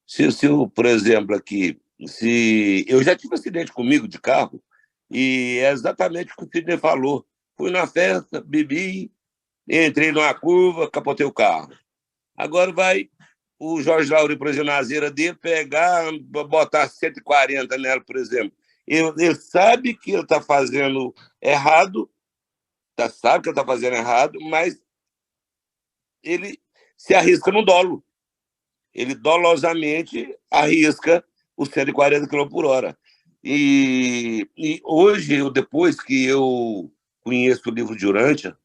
Se eu, por exemplo, aqui, se eu já tive um acidente comigo de carro, e é exatamente o que o Sidney falou. Fui na festa, bebi, entrei numa curva, capotei o carro. Agora vai o Jorge Lauri, por exemplo, na azeira dele, pegar, botar 140 nela, por exemplo. Ele sabe que ele está fazendo errado, sabe que ele está fazendo errado, mas ele se arrisca no dolo. Ele dolosamente arrisca os 140 km por hora. E hoje, depois que eu conheço o livro de Urântia,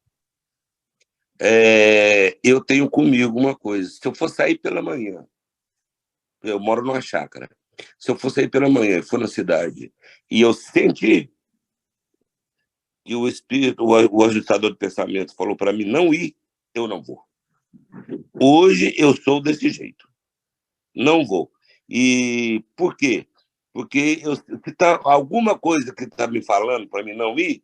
eu tenho comigo uma coisa. Se eu for sair pela manhã, eu moro numa chácara, se eu for sair pela manhã e for na cidade, e eu sentir que o espírito, o ajustador de pensamento falou para mim não ir, eu não vou. Hoje eu sou desse jeito. Não vou. E por quê? Porque se tá alguma coisa que está me falando para mim não ir,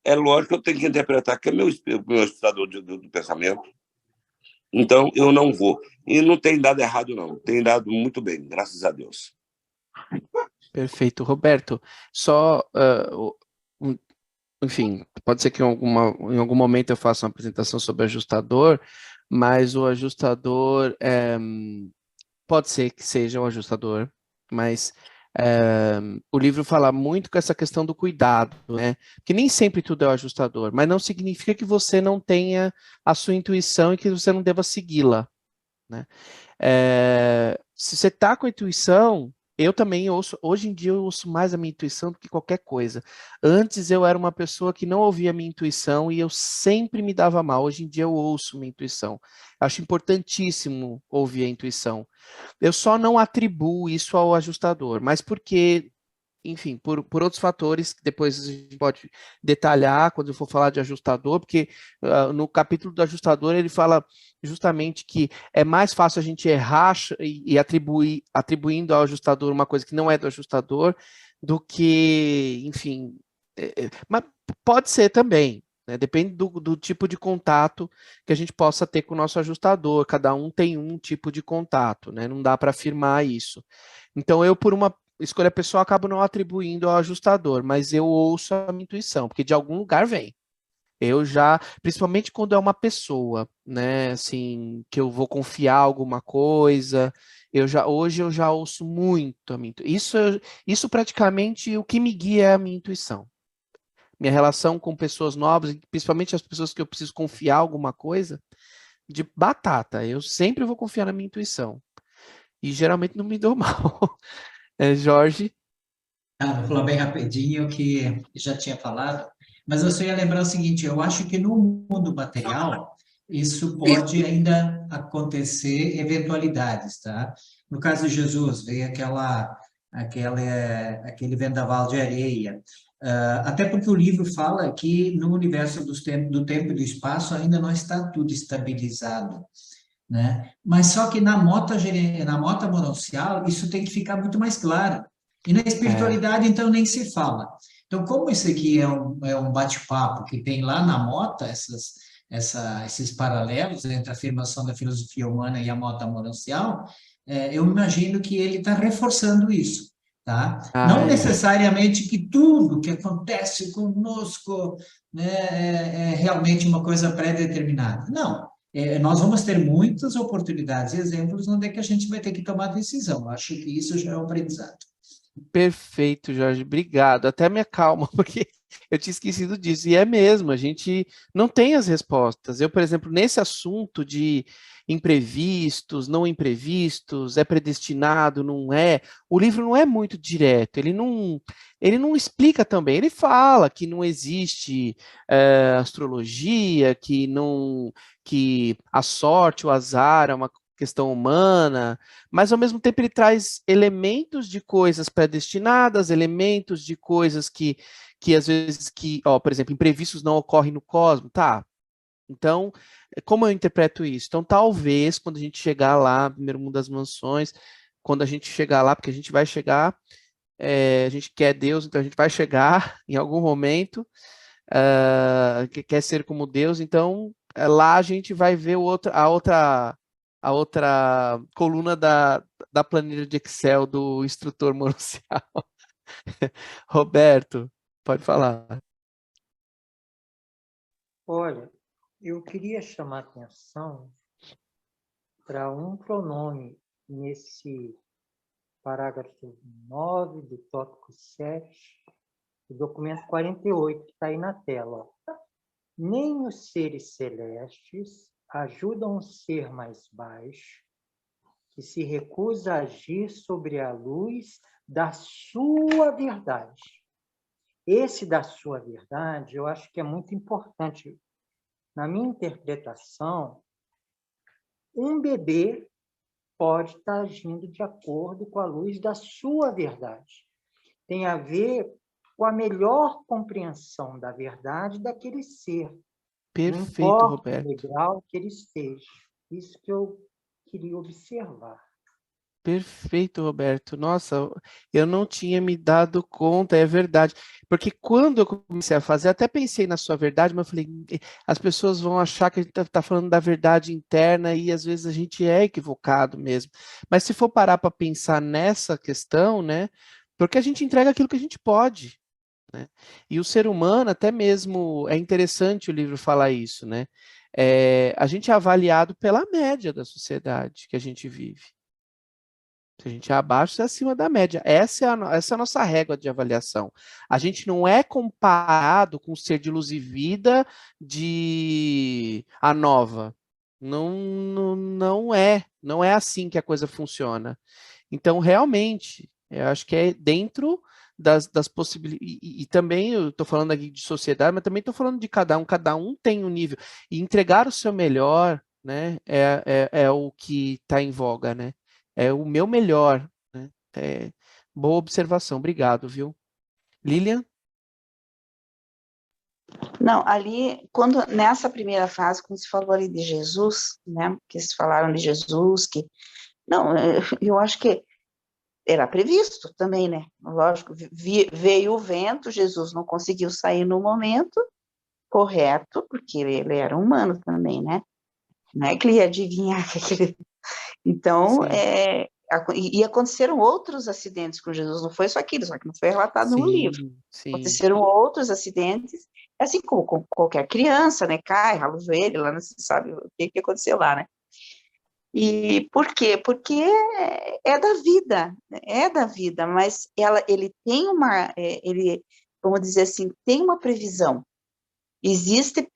é lógico que eu tenho que interpretar que é meu ajustador do pensamento. Então, eu não vou. E não tem dado errado, não. Tem dado muito bem, graças a Deus. Perfeito. Roberto, só, enfim, pode ser que em algum momento eu faça uma apresentação sobre ajustador, mas o ajustador, pode ser que seja um ajustador, mas o livro fala muito com essa questão do cuidado, né? Que nem sempre tudo é o ajustador, mas não significa que você não tenha a sua intuição e que você não deva segui-la, né? Se você está com a intuição, eu também ouço, hoje em dia eu ouço mais a minha intuição do que qualquer coisa. Antes eu era uma pessoa que não ouvia a minha intuição e eu sempre me dava mal. Hoje em dia eu ouço minha intuição. Acho importantíssimo ouvir a intuição. Eu só não atribuo isso ao ajustador, mas porque, enfim, por outros fatores que depois a gente pode detalhar quando eu for falar de ajustador, porque no capítulo do ajustador ele fala justamente que é mais fácil a gente errar e atribuindo ao ajustador uma coisa que não é do ajustador do que, enfim, mas pode ser também, né? Depende do tipo de contato que a gente possa ter com o nosso ajustador, cada um tem um tipo de contato, né? Não dá para afirmar isso. Então eu, por uma escolha pessoal, acabo não atribuindo ao ajustador, mas eu ouço a minha intuição, porque de algum lugar vem. Eu já, principalmente quando é uma pessoa, né, assim, que eu vou confiar alguma coisa, hoje eu já ouço muito a minha intuição. Isso praticamente o que me guia é a minha intuição. Minha relação com pessoas novas, principalmente as pessoas que eu preciso confiar alguma coisa, de batata, eu sempre vou confiar na minha intuição. E geralmente não me dou mal. Jorge? Vou falar bem rapidinho que já tinha falado, mas eu só ia lembrar o seguinte, eu acho que no mundo material, isso pode ainda acontecer eventualidades, tá? No caso de Jesus, veio aquele vendaval de areia, até porque o livro fala que no universo do tempo e do espaço ainda não está tudo estabilizado, né? Mas só que na mota mononcial, isso tem que ficar muito mais claro. E na espiritualidade, então, nem se fala. Então, como isso aqui é um bate-papo que tem lá na mota, esses paralelos entre a afirmação da filosofia humana e a mota mononcial, eu imagino que ele está reforçando isso, tá? Não necessariamente que tudo que acontece conosco, né, é realmente uma coisa pré-determinada. Não. Nós vamos ter muitas oportunidades e exemplos onde é que a gente vai ter que tomar decisão. Acho que isso já é um aprendizado. Perfeito, Jorge, obrigado. Até me acalma, porque eu tinha esquecido disso. E é mesmo, a gente não tem as respostas. Eu, por exemplo, nesse assunto de imprevistos, não imprevistos, é predestinado, não é, o livro não é muito direto, ele não explica também, ele fala que não existe astrologia, que a sorte, o azar é uma questão humana, mas ao mesmo tempo ele traz elementos de coisas predestinadas, elementos de coisas que às vezes, por exemplo, imprevistos não ocorrem no cosmos, tá? Então, como eu interpreto isso? Então, talvez, quando a gente chegar lá, primeiro mundo das mansões, quando a gente chegar lá, porque a gente vai chegar, a gente quer Deus, então a gente vai chegar em algum momento, que quer ser como Deus, então lá a gente vai ver a outra coluna da planilha de Excel do instrutor moruncial. Roberto, pode falar. Olha, eu queria chamar a atenção para um pronome nesse parágrafo 9 do tópico 7, do documento 48, que está aí na tela. Nem os seres celestes ajudam um ser mais baixo, que se recusa a agir sobre a luz da sua verdade. Esse da sua verdade, eu acho que é muito importante. Na minha interpretação, um bebê pode estar agindo de acordo com a luz da sua verdade. Tem a ver com a melhor compreensão da verdade daquele ser. Perfeito, não importa Roberto. o grau que ele esteja. Isso que eu queria observar. Perfeito, Roberto. Nossa, eu não tinha me dado conta, é verdade. Porque quando eu comecei a fazer, até pensei na sua verdade, mas eu falei, as pessoas vão achar que a gente está falando da verdade interna e às vezes a gente é equivocado mesmo. Mas se for parar para pensar nessa questão, né? Porque a gente entrega aquilo que a gente pode, né? E o ser humano, até mesmo, é interessante o livro falar isso, né? A gente é avaliado pela média da sociedade que a gente vive. Se a gente é abaixo, é acima da média. Essa é a nossa régua de avaliação. A gente não é comparado com o ser de luz e vida de a nova. Não é. Não é assim que a coisa funciona. Então, realmente, eu acho que é dentro das possibilidades. E também eu estou falando aqui de sociedade, mas também estou falando de cada um tem um nível. E entregar o seu melhor, né, é o que está em voga, né? É o meu melhor, né? Boa observação, obrigado, viu? Lilian? Não, ali, quando nessa primeira fase, quando se falou ali de Jesus, né, que se falaram de Jesus, não, eu acho que era previsto também, né, lógico, veio o vento, Jesus não conseguiu sair no momento correto, porque ele era humano também, né, não é que ele ia adivinhar que aquele... Então, e aconteceram outros acidentes com Jesus, não foi só aquilo, só que não foi relatado no livro. Sim. Aconteceram outros acidentes, assim como com qualquer criança, né, cai, rala o joelho, lá não se sabe o que aconteceu lá, né. E por quê? Porque é da vida, mas ele tem vamos dizer assim, tem uma previsão. Existe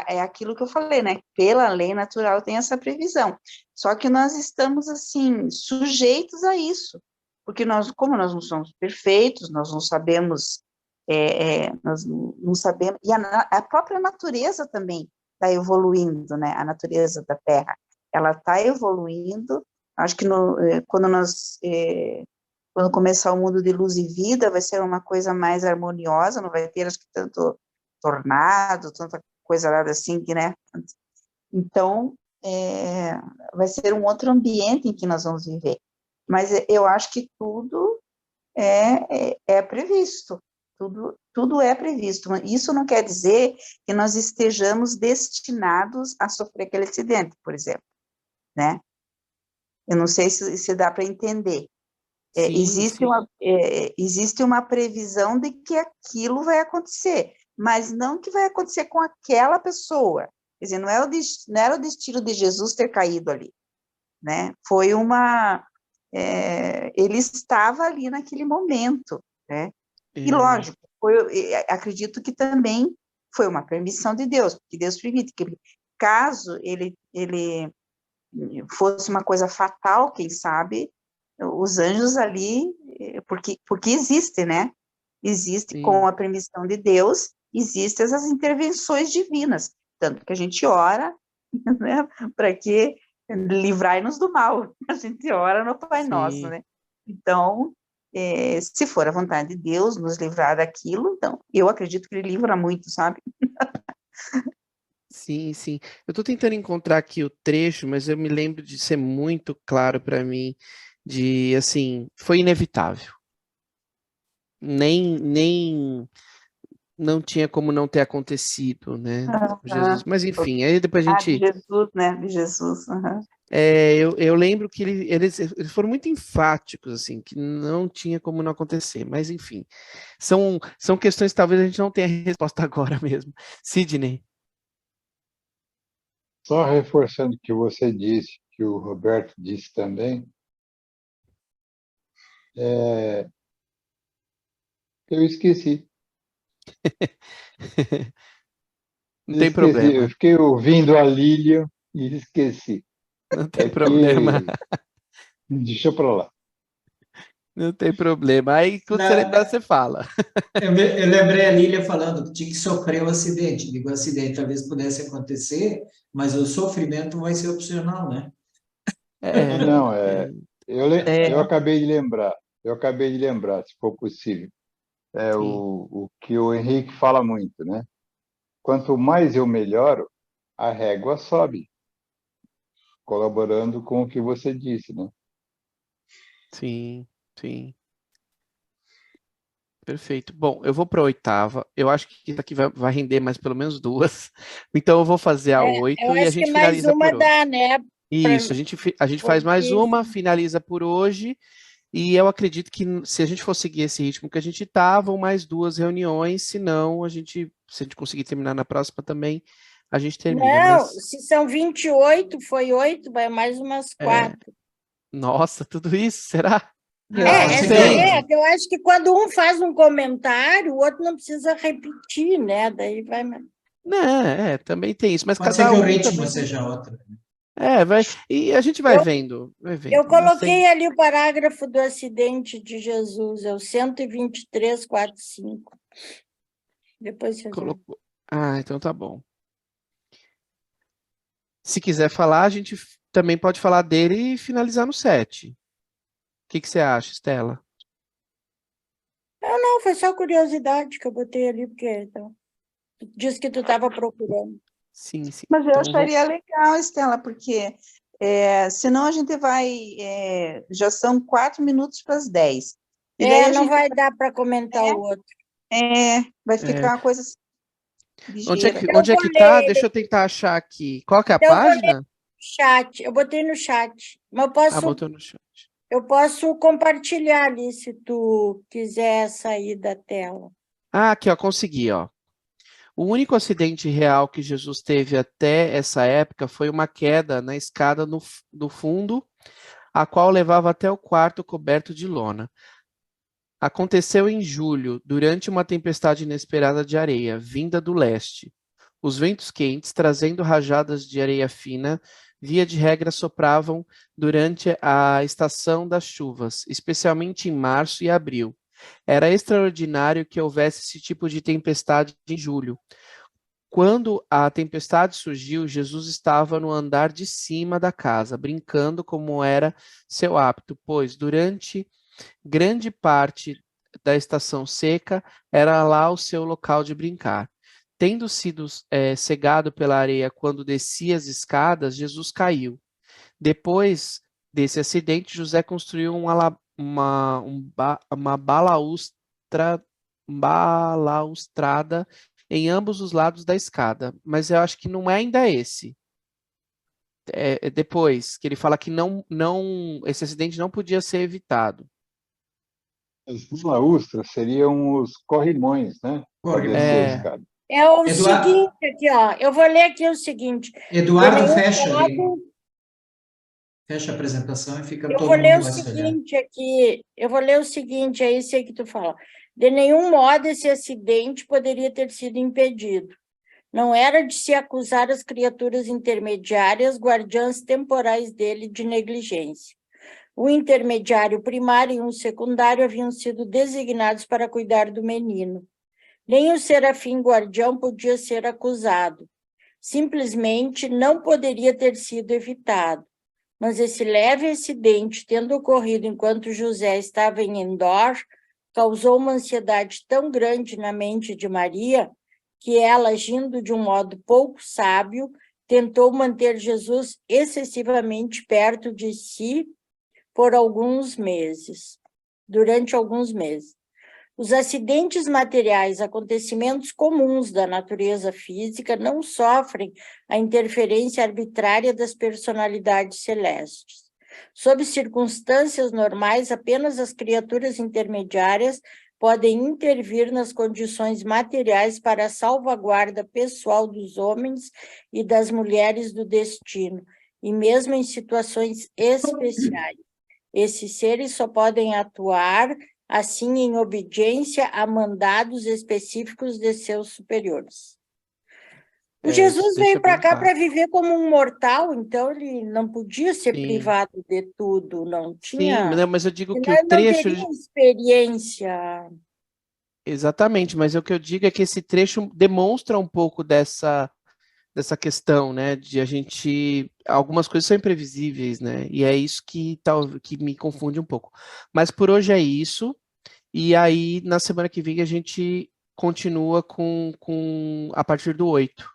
é aquilo que eu falei, né? Pela lei natural tem essa previsão. Só que nós estamos, assim, sujeitos a isso. Porque como nós não somos perfeitos, nós não sabemos, nós não sabemos, e a própria natureza também está evoluindo, né? A natureza da Terra, ela está evoluindo. Acho que quando começar o mundo de luz e vida, vai ser uma coisa mais harmoniosa, não vai ter, acho que, tanto tornado, tanta coisa lá assim, né? Então, vai ser um outro ambiente em que nós vamos viver. Mas eu acho que tudo é previsto, tudo é previsto. Isso não quer dizer que nós estejamos destinados a sofrer aquele acidente, por exemplo, né? Eu não sei se dá para entender. Existe uma previsão de que aquilo vai acontecer, mas não que vai acontecer com aquela pessoa. Quer dizer, não era o destino de Jesus ter caído ali, né? Foi ele estava ali naquele momento, né? E lógico, acredito que também foi uma permissão de Deus, porque Deus permite que, caso ele fosse uma coisa fatal, quem sabe, os anjos ali, porque existe, né? Existe, com a permissão de Deus, existem essas intervenções divinas, tanto que a gente ora, né, para que livrai-nos do mal. A gente ora no Pai Nosso, Sim. né? Então, se for a vontade de Deus nos livrar daquilo, então, eu acredito que Ele livra muito, sabe? Sim, sim. Eu estou tentando encontrar aqui o trecho, mas eu me lembro de ser muito claro para mim, de assim, foi inevitável. Nem não tinha como não ter acontecido, né? Jesus. Mas enfim, aí depois a De gente. Jesus, né? De Jesus. Aham. Eu lembro que eles foram muito enfáticos, assim, que não tinha como não acontecer. Mas enfim, são questões que talvez a gente não tenha resposta agora mesmo. Sidney. Só reforçando o que você disse, que o Roberto disse também, eu esqueci. Não tem Esqueci, eu problema. fiquei ouvindo a Lília e esqueci. Não tem É problema. que... Deixa para lá. Não tem problema. Aí, quando você lembrar, você fala. Eu lembrei a Lília falando que tinha que sofrer o acidente. Digo, o acidente talvez pudesse acontecer, mas o sofrimento vai ser opcional, né? Não, eu É, acabei de lembrar. Eu acabei de lembrar, se for possível. É Sim. o que o Henrique fala muito, né? Quanto mais eu melhoro, a régua sobe, colaborando com o que você disse, né? Sim, sim. Perfeito. Bom, eu vou para a 8ª. Eu acho que isso aqui vai render mais pelo menos 2. Então eu vou fazer a Eu 8 e a acho que gente mais finaliza uma por hoje. dá, né? Isso, a gente faz mais Porque uma, finaliza por hoje, e eu acredito que se a gente for seguir esse ritmo que a gente tá, vão mais 2 reuniões, se não, se a gente conseguir terminar na próxima também, a gente termina. não, Mas, se são 28, foi 8, vai mais umas 4. nossa, tudo isso, será? Não, pode ser que Depende. Eu acho que quando um faz um comentário, o outro não precisa repetir, né? Daí vai. Né, também tem isso, mas pode ser cada que o um ritmo também tem. seja outro. Vai, e a gente vai Eu, vendo, vai eu vendo. Não sei. coloquei ali o parágrafo do acidente de Jesus, é o 123, 4, 5. Depois vocês vão. Colocou. Ah, então tá bom. Se quiser falar, a gente também pode falar dele e finalizar no 7. O que você acha, Estela? Não, foi só curiosidade que eu botei ali, porque então, tu disse que tu estava procurando. Sim, sim. mas eu Então acharia legal, Estela, porque senão a gente vai. Já são 4 minutos para as 10. E daí a Não gente vai dar para comentar o outro. vai É, ficar uma coisa assim, ligeira. Eu onde é vou que tá? ler, Deixa eu tentar achar aqui. Qual que é a então eu vou ler página? no chat. Eu botei no chat. Mas Ah, botou no chat. eu posso compartilhar ali, se tu quiser sair da tela. Ah, aqui, ó, consegui, ó. O único acidente real que Jesus teve até essa época foi uma queda na escada do fundo, a qual levava até o quarto coberto de lona. Aconteceu em julho, durante uma tempestade inesperada de areia, vinda do leste. Os ventos quentes, trazendo rajadas de areia fina, via de regra sopravam durante a estação das chuvas, especialmente em março e abril. Era extraordinário que houvesse esse tipo de tempestade em julho. Quando a tempestade surgiu, Jesus estava no andar de cima da casa, brincando como era seu hábito, pois durante grande parte da estação seca era lá o seu local de brincar. Tendo sido cegado pela areia quando descia as escadas, Jesus caiu. Depois desse acidente, José construiu uma balaustrada em ambos os lados da escada, mas eu acho que não é ainda esse. Depois que ele fala que esse acidente não podia ser evitado. As balaústras seriam os corrimões, né? Para descer a escada. É o Eduardo, seguinte aqui, ó. Eu vou ler aqui o seguinte. Eduardo, De nenhum fecha ali. modo, Fecha a apresentação e fica eu todo vou ler mundo o mais olhando. seguinte aqui. Eu vou ler o seguinte, é isso aí que tu fala. De nenhum modo esse acidente poderia ter sido impedido. Não era de se acusar as criaturas intermediárias, guardiãs temporais dele, de negligência. O intermediário primário e um secundário haviam sido designados para cuidar do menino. Nem o serafim guardião podia ser acusado. Simplesmente não poderia ter sido evitado. mas esse leve acidente, tendo ocorrido enquanto José estava em Endor, causou uma ansiedade tão grande na mente de Maria que ela, agindo de um modo pouco sábio, tentou manter Jesus excessivamente perto de si durante alguns meses. Os acidentes materiais, acontecimentos comuns da natureza física, não sofrem a interferência arbitrária das personalidades celestes. Sob circunstâncias normais, apenas as criaturas intermediárias podem intervir nas condições materiais para a salvaguarda pessoal dos homens e das mulheres do destino, e mesmo em situações especiais. Esses seres só podem atuar assim em obediência a mandados específicos de seus superiores. O Jesus veio para cá para viver como um mortal, então ele não podia ser privado de tudo, não tinha... Sim, mas eu digo que o trecho... Não teria experiência... Exatamente, mas o que eu digo é que esse trecho demonstra um pouco dessa questão, né, de a gente... Algumas coisas são imprevisíveis, né, e é isso que me confunde um pouco. Mas por hoje é isso, e aí na semana que vem a gente continua com a partir do 8.